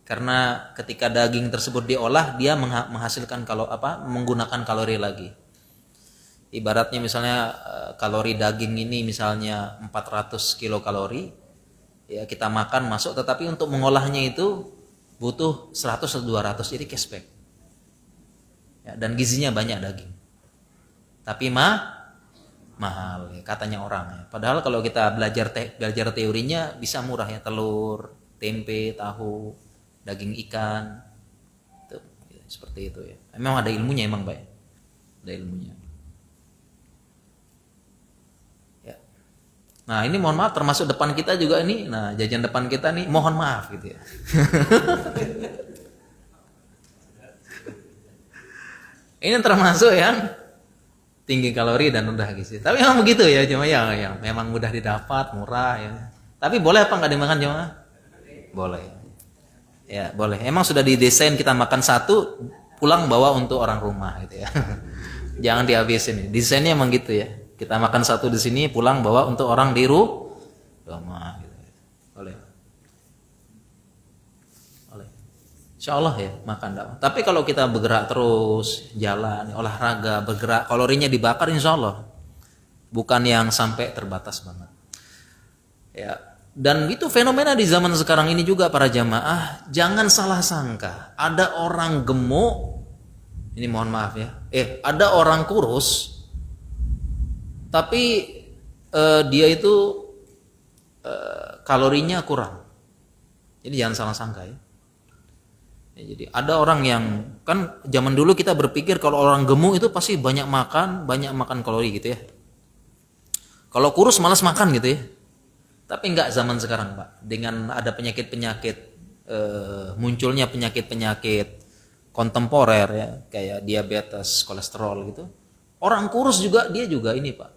Karena ketika daging tersebut diolah dia menghasilkan menggunakan kalori lagi. Ibaratnya misalnya kalori daging ini misalnya 400 kilokalori, ya kita makan masuk, tetapi untuk mengolahnya itu butuh 100 atau 200, jadi cashback. Ya, dan gizinya banyak daging. Tapi mahal ya, katanya orang ya. Padahal kalau kita belajar teorinya bisa murah ya, telur, tempe, tahu, daging ikan, itu, ya, seperti itu ya. Memang ada ilmunya emang Pak, ada ilmunya. Ya. Nah ini mohon maaf termasuk depan kita juga ini, nah jajan depan kita nih mohon maaf gitu ya. Ini termasuk yang tinggi kalori dan rendah gizi. Tapi memang begitu ya, cuma yang memang mudah didapat, murah ya. Tapi boleh apa nggak dimakan cuma? Boleh. Ya boleh. Emang sudah didesain kita makan satu, pulang bawa untuk orang rumah gitu ya. Jangan dihabisin. Desainnya emang gitu ya. Kita makan satu di sini, pulang bawa untuk orang di rumah. Gitu. Boleh. Boleh. Insya Allah ya makan. Tapi kalau kita bergerak terus, jalan, olahraga, bergerak, kalorinya dibakar insya Allah. Bukan yang sampai terbatas banget. Ya. Dan itu fenomena di zaman sekarang ini juga para jamaah, jangan salah sangka. Ada orang gemuk, ini mohon maaf ya, ada orang kurus, tapi dia itu kalorinya kurang. Jadi jangan salah sangka ya. Jadi ada orang yang, kan zaman dulu kita berpikir kalau orang gemuk itu pasti banyak makan kalori gitu ya. Kalau kurus malas makan gitu ya. Tapi enggak zaman sekarang Pak, dengan ada penyakit-penyakit munculnya penyakit-penyakit kontemporer ya, kayak diabetes, kolesterol gitu. Orang kurus juga dia juga ini Pak.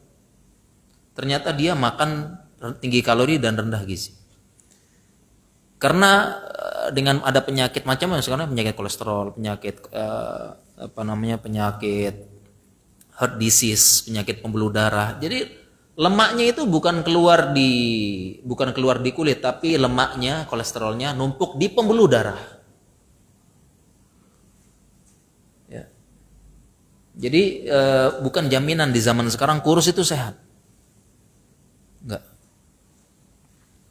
Ternyata dia makan tinggi kalori dan rendah gizi. Karena dengan ada penyakit macam sekarang, penyakit kolesterol, penyakit penyakit heart disease, penyakit pembuluh darah. Jadi lemaknya itu bukan keluar di kulit, tapi lemaknya, kolesterolnya numpuk di pembuluh darah. Ya. Jadi bukan jaminan di zaman sekarang kurus itu sehat.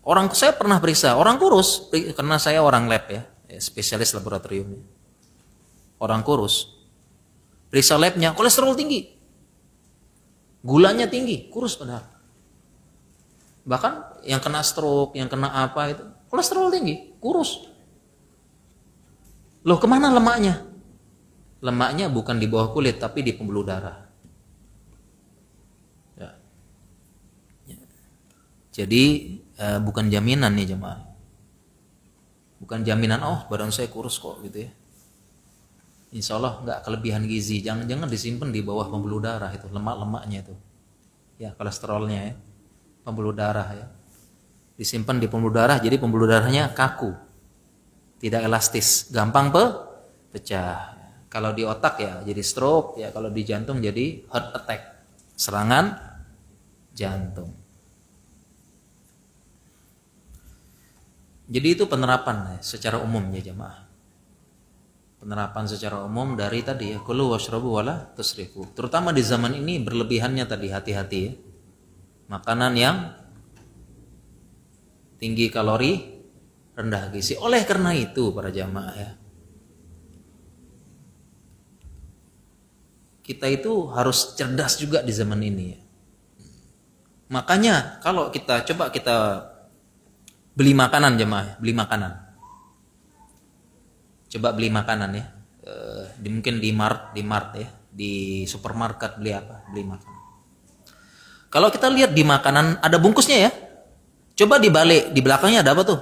Orang saya pernah periksa, orang kurus, karena saya orang lab ya, spesialis laboratorium. Orang kurus, periksa labnya, kolesterol tinggi, gulanya tinggi, kurus padahal. Bahkan yang kena stroke, yang kena apa itu, kolesterol tinggi, kurus. Loh, kemana lemaknya? Lemaknya bukan di bawah kulit, tapi di pembuluh darah. Ya. Jadi bukan jaminan nih jemaah. Bukan jaminan, oh badan saya kurus kok gitu ya. Insya Allah nggak kelebihan gizi. Jangan disimpan di bawah pembuluh darah itu, lemak-lemaknya itu. Ya, kolesterolnya ya. Pembuluh darah ya. Disimpan di pembuluh darah, jadi pembuluh darahnya kaku. Tidak elastis, gampang pecah. Kalau di otak ya jadi stroke, ya kalau di jantung jadi heart attack, serangan jantung. Jadi itu penerapan secara umum ya jemaah. Penerapan secara umum dari tadi ya, kulu washrabu wala tusrifu. Terutama di zaman ini berlebihannya tadi, hati-hati ya. Makanan yang tinggi kalori, rendah gizi. Oleh karena itu para jamaah ya, kita itu harus cerdas juga di zaman ini ya. Makanya kalau kita coba kita beli makanan jemaah, beli makanan. Coba beli makanan ya. Mungkin di mart ya, di supermarket beli apa? Beli makanan. Kalau kita lihat di makanan ada bungkusnya ya. Coba dibalik, di belakangnya ada apa tuh?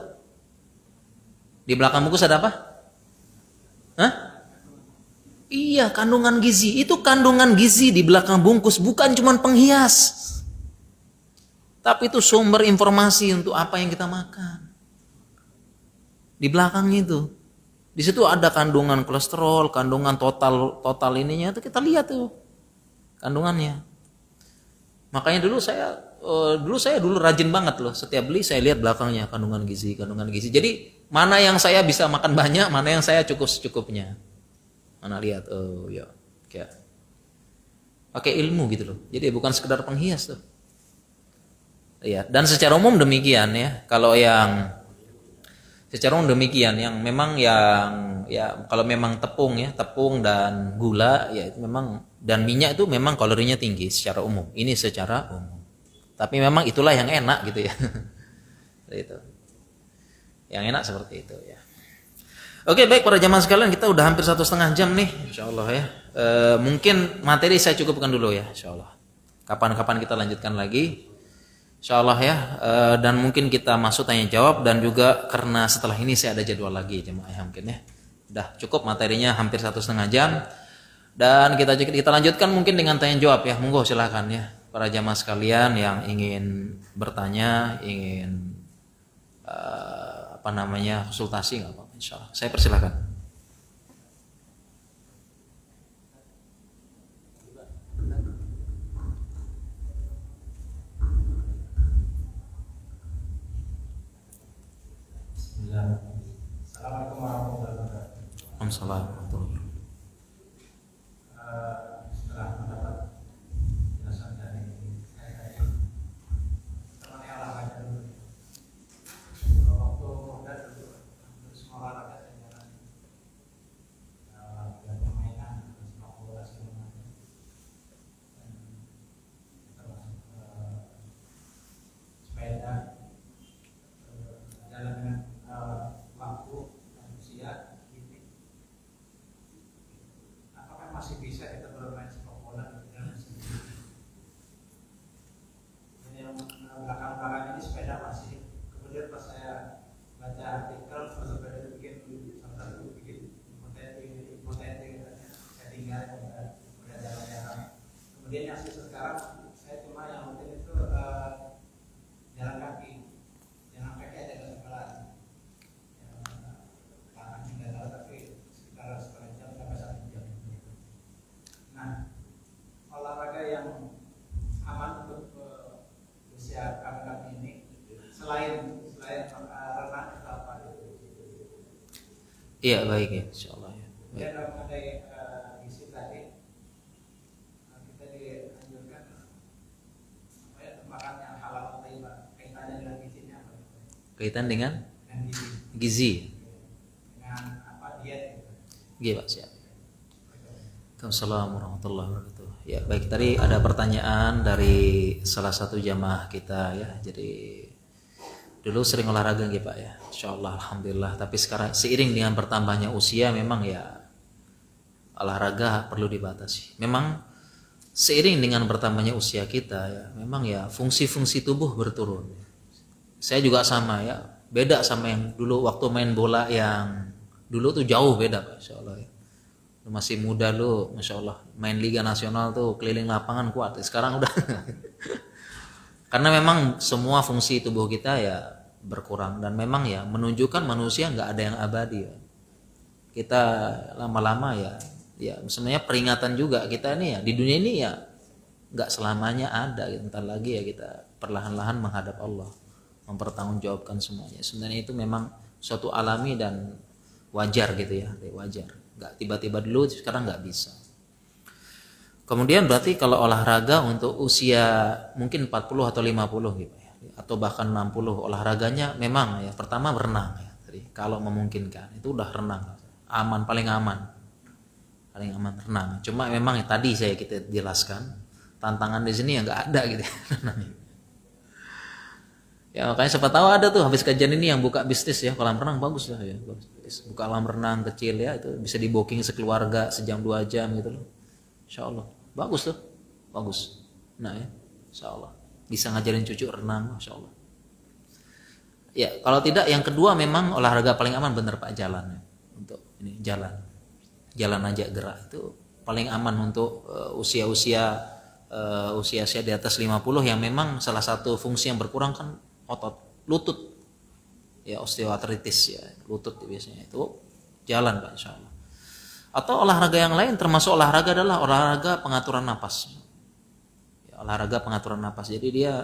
Di belakang bungkus ada apa? Hah? Iya, kandungan gizi. Itu kandungan gizi di belakang bungkus, bukan cuma penghias. Tapi itu sumber informasi untuk apa yang kita makan. Di belakangnya itu. Di situ ada kandungan kolesterol, kandungan total ininya itu kita lihat tuh kandungannya. Makanya dulu saya rajin banget loh. Setiap beli saya lihat belakangnya kandungan gizi. Jadi mana yang saya bisa makan banyak, mana yang saya secukupnya. Mana lihat, oh ya, kayak pakai ilmu gitu loh. Jadi bukan sekedar penghias tuh. Ya, dan secara umum demikian ya. Kalau yang secara umum demikian, yang memang yang ya kalau memang tepung dan gula ya itu memang, dan minyak itu memang kalorinya tinggi secara umum. Ini secara umum. Tapi memang itulah yang enak gitu ya. Itu. Yang enak seperti itu ya. Oke, baik para jamaah sekalian, kita udah hampir 1,5 jam nih, insya Allah ya. Mungkin materi saya cukupkan dulu ya, insya Allah. Kapan-kapan kita lanjutkan lagi, insya Allah ya. Dan mungkin kita masuk tanya jawab, dan juga karena setelah ini saya ada jadwal lagi jemaah ya, mungkin ya. Udah cukup materinya hampir 1,5 jam, dan kita lanjutkan mungkin dengan tanya jawab ya. Monggo silakan ya para jamaah sekalian yang ingin bertanya, ingin konsultasi nggak apa-apa. Insyaallah, saya persilakan. Assalamualaikum warahmatullahi wabarakatuh. Waalaikumsalam. Setelah mendapat penjelasan dari saya teman yang olahraga dulu. Waktu muda dulu semua olahraga saya jalani. Permainan, sepak bola segala macam. Dan termasuk sepeda, jalan dengan waktu dan usia ini. Apakah masih bisa kita bermain sepak bola dengan sendiri? Ini yang belakang-belakang ini sepeda masih. Kemudian pas saya baca artikel sepeda itu salah satu bikin hipotetik katanya. Saya tinggal udah jalan yang. Kemudian yang sisa sekarang saya cuma yang penting itu jalan kaki. Jalan kaki aja nggak sekolah. Tangan juga tahu tapi sekitar setengah jam sampai 1 jam. Nah, olahraga yang aman untuk usia kami ini selain renang itu apa? Iya, baik ya, insyaallah ya. Dan mengenai gizi tadi kita dianjurkan makan yang halal thayyibah. Kaitannya dengan gizinya apa? Kaitan dengan dengan gizi, gizi. dengan apa diet gitu. Iya Pak, siap. Assalamualaikum warahmatullahi wabarakatuh. Ya baik, tadi ada pertanyaan dari salah satu jamaah kita ya. Jadi dulu sering olahraga gitu Pak ya. Insyaallah alhamdulillah. Tapi sekarang seiring dengan bertambahnya usia memang ya olahraga perlu dibatasi. Memang seiring dengan bertambahnya usia kita ya, memang ya fungsi-fungsi tubuh berturun. Saya juga sama ya, beda sama yang dulu waktu main bola yang dulu tuh jauh beda Pak, insyaallah ya. Masih muda lu, masya Allah, main Liga Nasional tuh keliling lapangan kuat. Sekarang udah, karena memang semua fungsi tubuh kita ya berkurang dan memang ya menunjukkan manusia nggak ada yang abadi ya. Kita lama-lama ya sebenarnya peringatan juga kita nih ya di dunia ini ya nggak selamanya ada. Bentar lagi ya kita perlahan-lahan menghadap Allah, mempertanggungjawabkan semuanya. Sebenarnya itu memang suatu alami dan wajar gitu ya, wajar. Nggak tiba-tiba dulu sekarang nggak bisa. Kemudian berarti kalau olahraga untuk usia mungkin 40 atau 50 gitu ya, atau bahkan 60, olahraganya memang ya pertama berenang ya. Jadi kalau memungkinkan itu udah renang, aman, paling aman renang. Cuma memang ya, tadi kita jelaskan tantangan di sini ya nggak ada gitu ya. Ya makanya siapa tahu ada tuh habis kajian ini yang buka bisnis ya kolam renang, bagus lah ya, buka kolam renang kecil ya, itu bisa di booking sekeluarga sejam 2 jam gitu loh, insya Allah bagus tuh, bagus. Nah ya, insya Allah bisa ngajarin cucu renang, insya Allah. Ya kalau tidak yang kedua memang olahraga paling aman bener Pak, jalan ya. Untuk ini jalan aja, gerak itu paling aman untuk usia di atas 50 yang memang salah satu fungsi yang berkurang kan otot lutut ya, osteoartritis ya, lutut biasanya itu jalan Pak, insya Allah. Atau olahraga yang lain, termasuk olahraga adalah olahraga pengaturan napas ya, olahraga pengaturan napas. Jadi dia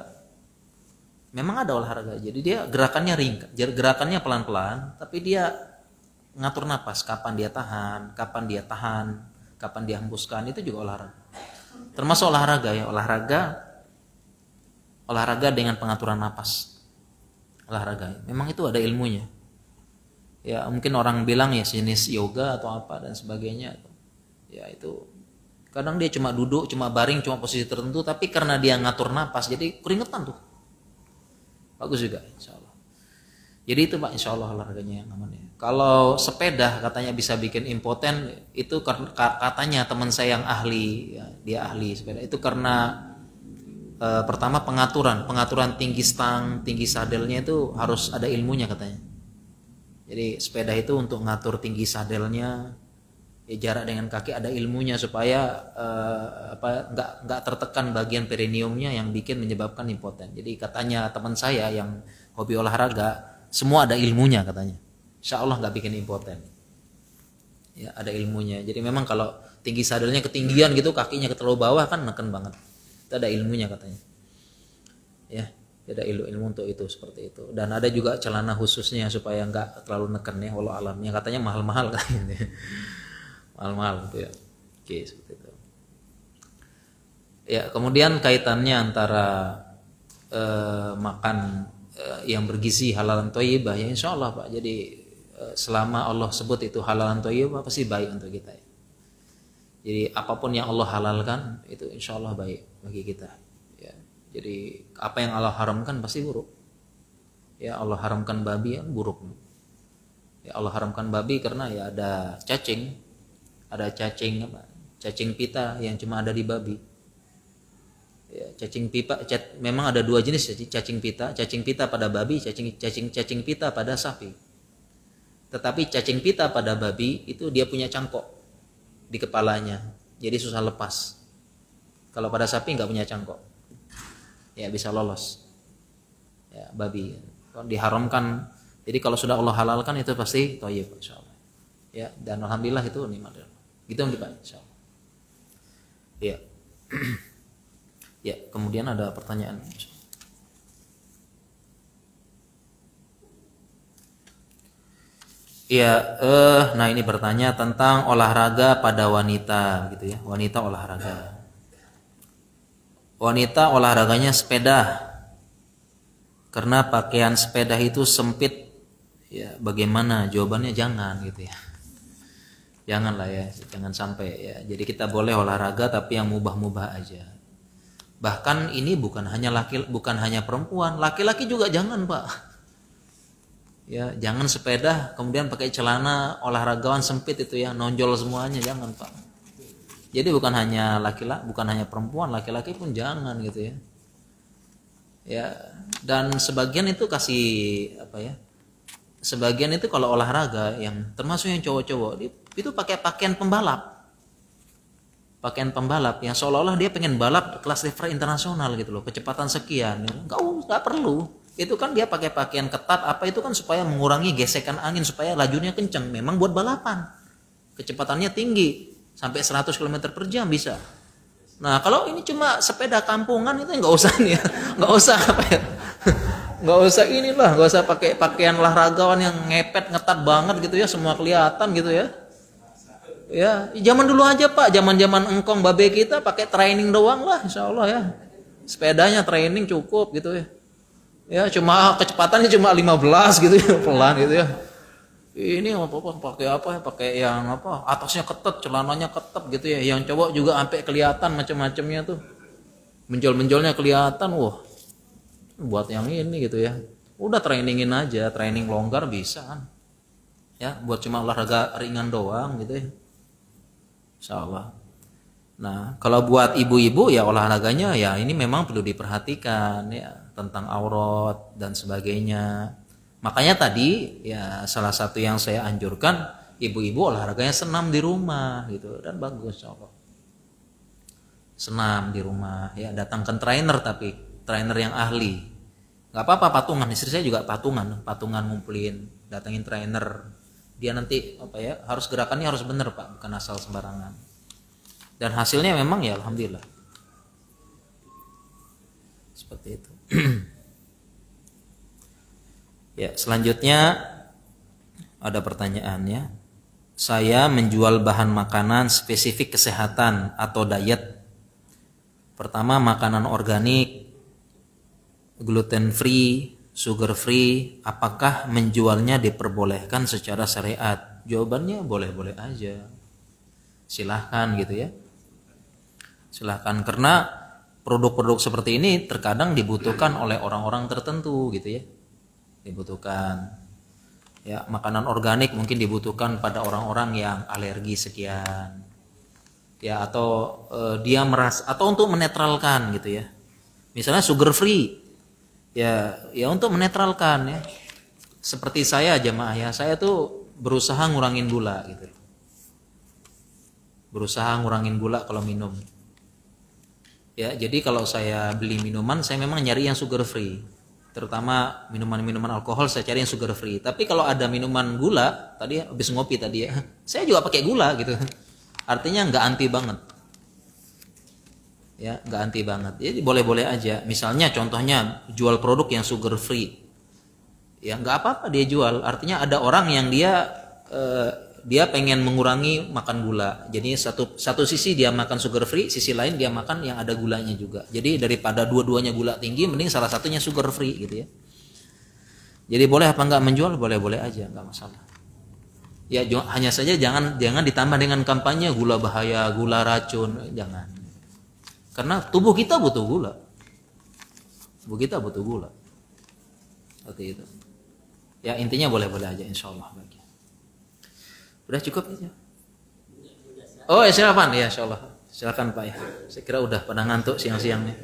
memang ada olahraga, jadi dia gerakannya ringkas, gerakannya pelan-pelan, tapi dia ngatur napas, kapan dia tahan, kapan dia hembuskan, itu juga olahraga. Termasuk olahraga ya, olahraga dengan pengaturan napas. Olahraga memang itu ada ilmunya ya, mungkin orang bilang ya jenis yoga atau apa dan sebagainya ya, itu kadang dia cuma duduk, cuma baring, cuma posisi tertentu, tapi karena dia ngatur napas jadi keringetan tuh, bagus juga insya Allah. Jadi itu Pak, insya Allah olahraganya yang aman ya. Kalau sepeda katanya bisa bikin impoten, itu katanya teman saya yang ahli ya, dia ahli sepeda itu karena pertama pengaturan tinggi stang, tinggi sadelnya itu harus ada ilmunya katanya. Jadi sepeda itu untuk ngatur tinggi sadelnya ya, jarak dengan kaki ada ilmunya supaya nggak tertekan bagian perineumnya yang menyebabkan impoten. Jadi katanya teman saya yang hobi olahraga semua ada ilmunya katanya, insya Allah nggak bikin impoten ya, ada ilmunya. Jadi memang kalau tinggi sadelnya ketinggian gitu, kakinya terlalu bawah kan neken banget, itu ada ilmunya katanya ya, ada ilmu untuk itu, seperti itu. Dan ada juga celana khususnya supaya nggak terlalu neken ya, walau alamnya katanya mahal-mahal katanya mahal-mahal gitu ya. Oke, seperti itu ya. Kemudian kaitannya antara makan yang bergizi halalan thayyibah ya, insya Allah Pak. Jadi selama Allah sebut itu halalan thayyibah pasti baik untuk kita ya. Jadi apapun yang Allah halalkan itu insya Allah baik bagi kita ya. Jadi apa yang Allah haramkan pasti buruk ya. Allah haramkan babi ya, buruk ya. Allah haramkan babi karena ya ada cacing pita yang cuma ada di babi ya. Memang ada 2 jenis cacing pita pada babi, cacing pita pada sapi. Tetapi cacing pita pada babi itu dia punya cangkok di kepalanya, jadi susah lepas. Kalau pada sapi nggak punya cangkok ya, bisa lolos ya babi. Kalau diharamkan, jadi kalau sudah Allah halalkan itu pasti thayyib insyaallah ya. Dan alhamdulillah itu nikmat gitu Pak, insyaallah ya. Ya, kemudian ada pertanyaan. Ya, nah ini bertanya tentang olahraga pada wanita gitu ya. Wanita olahraganya sepeda. karena pakaian sepeda itu sempit. Ya, bagaimana? Jawabannya jangan gitu ya. Janganlah ya, jangan sampai ya. Jadi kita boleh olahraga tapi yang mubah-mubah aja. Bahkan ini bukan hanya perempuan, laki-laki juga jangan, Pak. Ya, jangan sepeda kemudian pakai celana olahragawan sempit itu ya, nonjol semuanya, jangan, Pak. Jadi bukan hanya perempuan, laki-laki pun jangan gitu ya. Ya, dan sebagian itu sebagian itu kalau olahraga yang termasuk yang cowok-cowok itu pakai pakaian pembalap. Pakaian pembalap yang seolah-olah dia pengen balap kelas driver internasional gitu loh, kecepatan sekian. Enggak perlu. Itu kan dia pakai pakaian ketat itu kan supaya mengurangi gesekan angin supaya lajunya kenceng. Memang buat balapan. Kecepatannya tinggi sampai 100 km per jam bisa. Nah, kalau ini cuma sepeda kampungan itu enggak usah nih ya. Enggak usah Enggak usah enggak usah pakai pakaian olahragawan yang ngepet ngetat banget gitu ya, semua kelihatan gitu ya. Ya, zaman dulu aja Pak, zaman-zaman engkong babe kita pakai training doang lah, insya Allah ya. Sepedanya training cukup gitu ya. Ya, cuma kecepatannya cuma 15 gitu ya, pelan gitu ya. Ini pakai yang atasnya ketat, celananya ketat gitu ya. Yang cowok juga sampai kelihatan macam-macamnya tuh. Menjol-menjolnya kelihatan, wah. Buat yang ini gitu ya. Udah trainingin aja, training longgar bisa kan. Ya, buat cuma olahraga ringan doang gitu ya. Insyaallah. Nah, kalau buat ibu-ibu ya olahraganya ya ini memang perlu diperhatikan ya tentang aurat dan sebagainya. Makanya tadi ya salah satu yang saya anjurkan ibu-ibu olahraganya senam di rumah gitu dan bagus insyaallah. Senam di rumah ya, datangkan trainer tapi trainer yang ahli. Gak apa-apa patungan, istri saya juga patungan ngumpulin, datangin trainer. Dia nanti harus gerakannya harus benar Pak, bukan asal sembarangan. Dan hasilnya memang ya alhamdulillah. Seperti itu. Ya, selanjutnya ada pertanyaannya. Saya menjual bahan makanan spesifik kesehatan atau diet. Pertama makanan organik, gluten free, sugar free, apakah menjualnya diperbolehkan secara syariat? Jawabannya boleh-boleh aja. Silahkan gitu ya. Silahkan karena produk-produk seperti ini terkadang dibutuhkan oleh orang-orang tertentu gitu ya. Dibutuhkan. Ya, makanan organik mungkin dibutuhkan pada orang-orang yang alergi sekian. Ya, atau dia merasa atau untuk menetralkan gitu ya. Misalnya sugar free. Ya untuk menetralkan ya. Seperti saya jamaah ya, saya tuh berusaha ngurangin gula gitu. Berusaha ngurangin gula kalau minum. Ya, jadi kalau saya beli minuman saya memang nyari yang sugar free. Terutama minuman-minuman alkohol saya cari yang sugar free. Tapi kalau ada minuman gula, tadi habis ngopi tadi ya, saya juga pakai gula gitu. Artinya nggak anti banget. Ya, nggak anti banget. Jadi boleh-boleh aja. Misalnya contohnya jual produk yang sugar free. Ya nggak apa-apa dia jual. Artinya ada orang yang dia pengen mengurangi makan gula. Jadi satu sisi dia makan sugar free, sisi lain dia makan yang ada gulanya juga. Jadi daripada dua-duanya gula tinggi, mending salah satunya sugar free gitu ya. Jadi boleh apa nggak menjual? Boleh-boleh aja, nggak masalah. Ya hanya saja jangan ditambah dengan kampanye gula bahaya, gula racun, jangan. Karena tubuh kita butuh gula. Tubuh kita butuh gula. Seperti itu. Ya intinya boleh-boleh aja insyaallah. Udah cukup aja. Oh ya silakan ya insyaallah. Silakan Pak ya. Saya kira udah pada ngantuk siang-siangnya.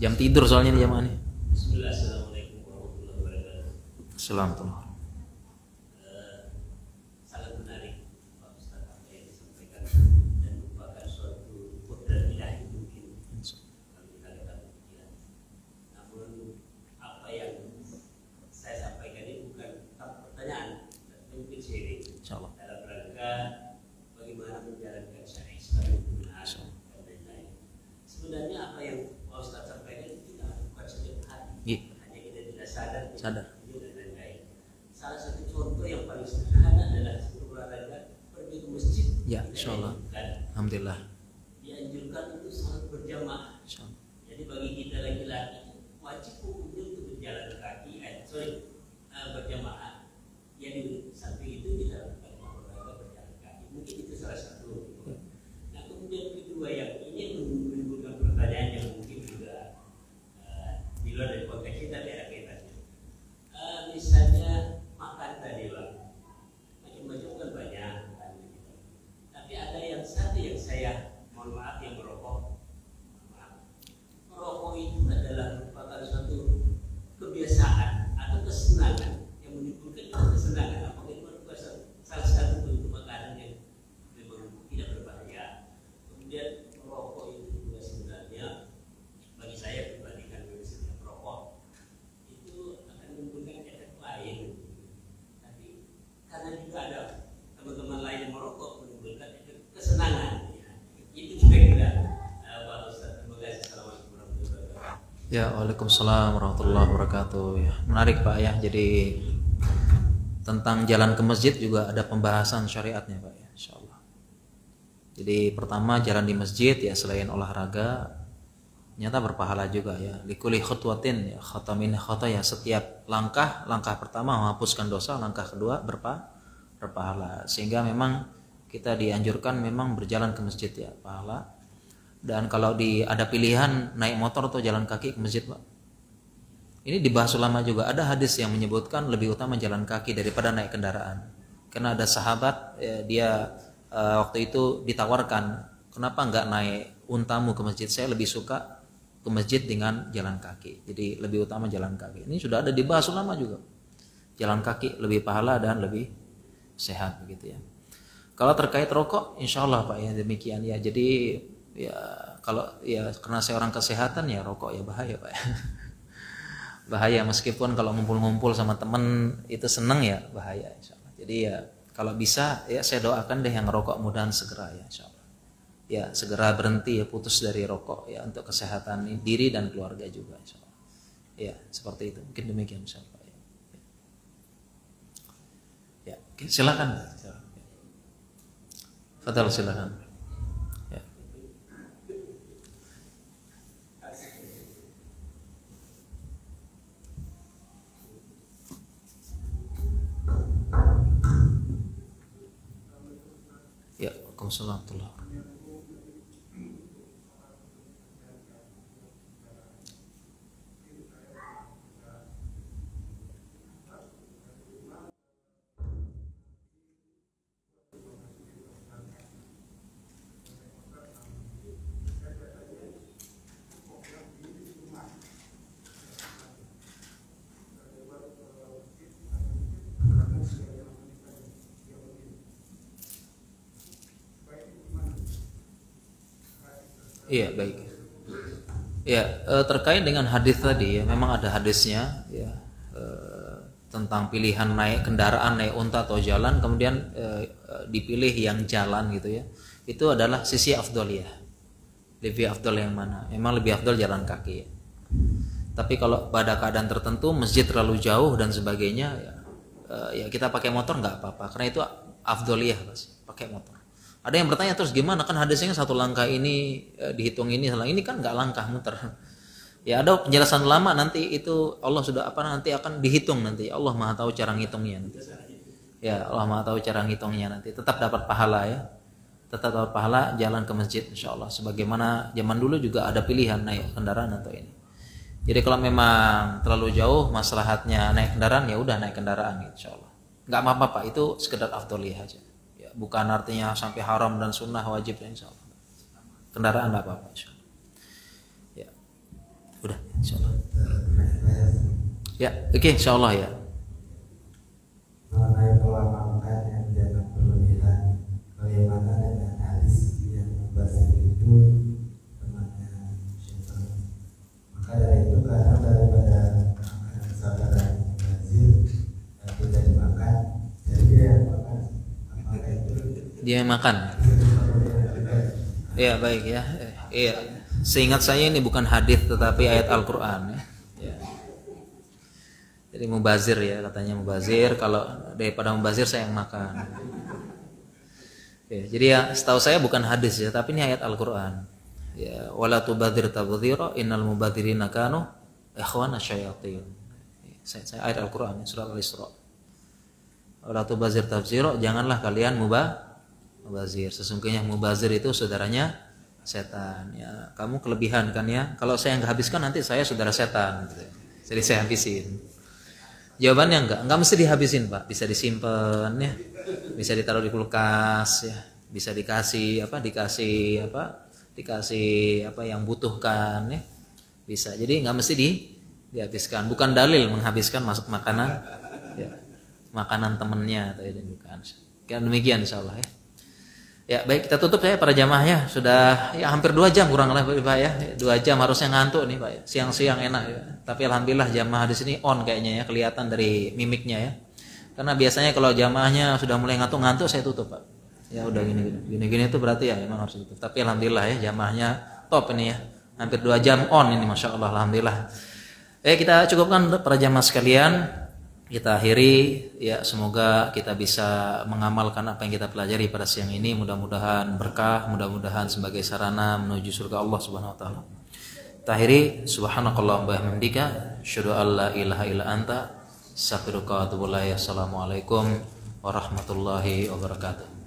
Jam tidur soalnya di jamaah ini. Assalamualaikum warahmatullahi wabarakatuh. Assalamualaikum. Sangat menarik Pak Ustaz apa yang disampaikan dan merupakan suatu kodrat ilahi mungkin kalau kita katakan demikian. Namun apa yang saya sampaikan ini bukan pertanyaan, tapi mungkin sharing dalam rangka bagaimana menjalankan syariat Islam yang benar dan lain-lain. Sebenarnya apa yang Pak Ustaz sampaikan itu kita lakukan setiap hari. Hanya kita tidak sadar. Dan lain-lain. Salah satu contoh yang paling sederhana adalah olahraga pergi ke masjid. Ya, insyaallah. Alhamdulillah. Dianjurkan untuk salat berjamaah. Jadi bagi kita laki-laki wajib hukumnya untuk berjamaah, yang di samping itu kita lakukan olahraga berjalan kaki. Mungkin itu salah satu. Nah kemudian kedua yang ini menimbulkan pertanyaan yang mungkin juga di luar dari konteks kita ada kaitannya. Misalnya makan tadi Bang, macam-macam kan banyak kan, gitu. Tapi ada yang satu yang saya mohon maaf yang merokok. Merokok itu adalah merupakan suatu kebiasaan atau kesenangan yang menimbulkan kesenangan. Apakah itu merupakan salah satu bentuk makanan yang memang tidak berbahaya. Kemudian merokok itu juga sebenarnya bagi saya pribadi kan setiap merokok itu akan menimbulkan efek lain. Tapi karena juga ada teman-teman lain yang merokok menimbulkan efek kesenangan. Ya. Itu juga kita Pak Ustaz. Terima kasih. Assalamualaikum warahmatullahi wabarakatuh. Ya, waalaikumsalam warahmatullahi wabarakatuh. Ya, menarik Pak ya. Jadi tentang jalan ke masjid juga ada pembahasan syariatnya Pak ya, insyaallah. Jadi pertama jalan di masjid ya selain olahraga nyata berpahala juga ya. Likuli khutwatin ya khatamin khataya, setiap langkah pertama menghapuskan dosa, langkah kedua berpahala. Sehingga memang kita dianjurkan memang berjalan ke masjid ya, pahala. Dan kalau ada pilihan naik motor atau jalan kaki ke masjid Pak, ini dibahas ulama juga. Ada hadis yang menyebutkan lebih utama jalan kaki daripada naik kendaraan. Karena ada sahabat ya, dia waktu itu ditawarkan, kenapa nggak naik untamu ke masjid? Saya lebih suka ke masjid dengan jalan kaki. Jadi lebih utama jalan kaki. Ini sudah ada dibahas ulama juga. Jalan kaki lebih pahala dan lebih sehat begitu ya. Kalau terkait rokok, insya Allah Pak ya demikian ya. Jadi ya kalau ya karena saya orang kesehatan ya rokok ya bahaya Pak ya. Bahaya meskipun kalau ngumpul-ngumpul sama temen itu seneng ya bahaya insyaallah. Jadi ya kalau bisa ya saya doakan deh yang rokok mudahan segera ya insyaallah. Ya segera berhenti ya putus dari rokok ya untuk kesehatan diri dan keluarga juga insyaallah. Ya seperti itu mungkin demikian insyaallah ya. Ya silakan. Fadhal silakan. Ya, Waalaikumsalam. Iya baik. Ya terkait dengan hadis tadi ya memang ada hadisnya ya tentang pilihan naik kendaraan, naik unta atau jalan, kemudian dipilih yang jalan gitu ya. Itu adalah sisi afdoliyah. Lebih afdol yang mana? Memang lebih afdol jalan kaki. Ya. Tapi kalau pada keadaan tertentu masjid terlalu jauh dan sebagainya ya kita pakai motor nggak apa-apa karena itu afdoliyah pakai motor. Ada yang bertanya terus gimana kan hadisnya satu langkah ini dihitung ini kan nggak langkah muter. Ya ada penjelasan lama nanti itu Allah sudah nanti akan dihitung nanti. Allah Maha tahu cara ngitungnya nanti. Ya Allah Maha tahu cara ngitungnya nanti. Tetap dapat pahala ya. Tetap dapat pahala jalan ke masjid insyaallah. Sebagaimana zaman dulu juga ada pilihan naik kendaraan atau ini. Jadi kalau memang terlalu jauh maslahatnya naik kendaraan ya udah naik kendaraan insyaallah. Nggak apa-apa Pak, itu sekedar afdholiyah aja. Bukan artinya sampai haram dan sunnah wajib ya insyaallah. Kendaraan enggak apa-apa insyaallah. Ya. Udah insyaallah. Ya, oke insyaallah ya. Mengenai pola makan yang jangan berlebihan, bagaimana dengan hadis yang membahas itu temannya syaitan. Maka dari itu karena daripada makanan kesabaran bazir dan tidak dimakan, jadi dia yang makan. Dia makan. Ya baik ya. Iya. Seingat saya ini bukan hadis tetapi ayat Al-Qur'an ya. Ya. Jadi mubazir ya katanya mubazir, kalau daripada mubazir saya yang makan. Ya, jadi ya setahu saya bukan hadis ya, tapi ini ayat Al-Qur'an. Ya, wala tubadzir tabdzira innal mubadzirina kanu ikhwana syayatin. Saya ayat Al-Qur'an surat Al-Isra. Wala tubazir tabzira, janganlah kalian mubazir. Sesungguhnya mubazir itu saudaranya setan. Ya, kamu kelebihan kan ya. Kalau saya nggak habiskan nanti saya saudara setan gitu. Jadi saya habisin. Jawabannya enggak mesti dihabisin, Pak. Bisa disimpan ya. Bisa ditaruh di kulkas ya. Bisa dikasih apa yang butuhkan ya. Bisa. Jadi nggak mesti dihabiskan. Bukan dalil menghabiskan masuk makanan ya. Makanan temennya atau ya, bukan. Demikian insyaallah ya. Ya baik, kita tutup ya para jamaah ya. Sudah ya hampir 2 jam kurang lebih Pak ya. 2 jam harusnya ngantuk nih Pak ya. Siang-siang enak ya. Tapi alhamdulillah jamaah di sini on kayaknya ya, kelihatan dari mimiknya ya. Karena biasanya kalau jamaahnya sudah mulai ngantuk-ngantuk saya tutup Pak. Ya udah gini itu berarti ya memang harus tutup. Tapi alhamdulillah ya jamaahnya top ini ya. Hampir 2 jam on ini Masya Allah alhamdulillah. Kita cukupkan para jamaah sekalian. Kita akhiri ya, semoga kita bisa mengamalkan apa yang kita pelajari pada siang ini. Mudah-mudahan berkah, mudah-mudahan sebagai sarana menuju surga Allah Subhanahu wa taala. Kita akhiri subhanakallahumma wa bihamdika asyhadu an la ilaha illa anta astaghfiruka wa atubu ilaik. Assalamualaikum warahmatullahi wabarakatuh.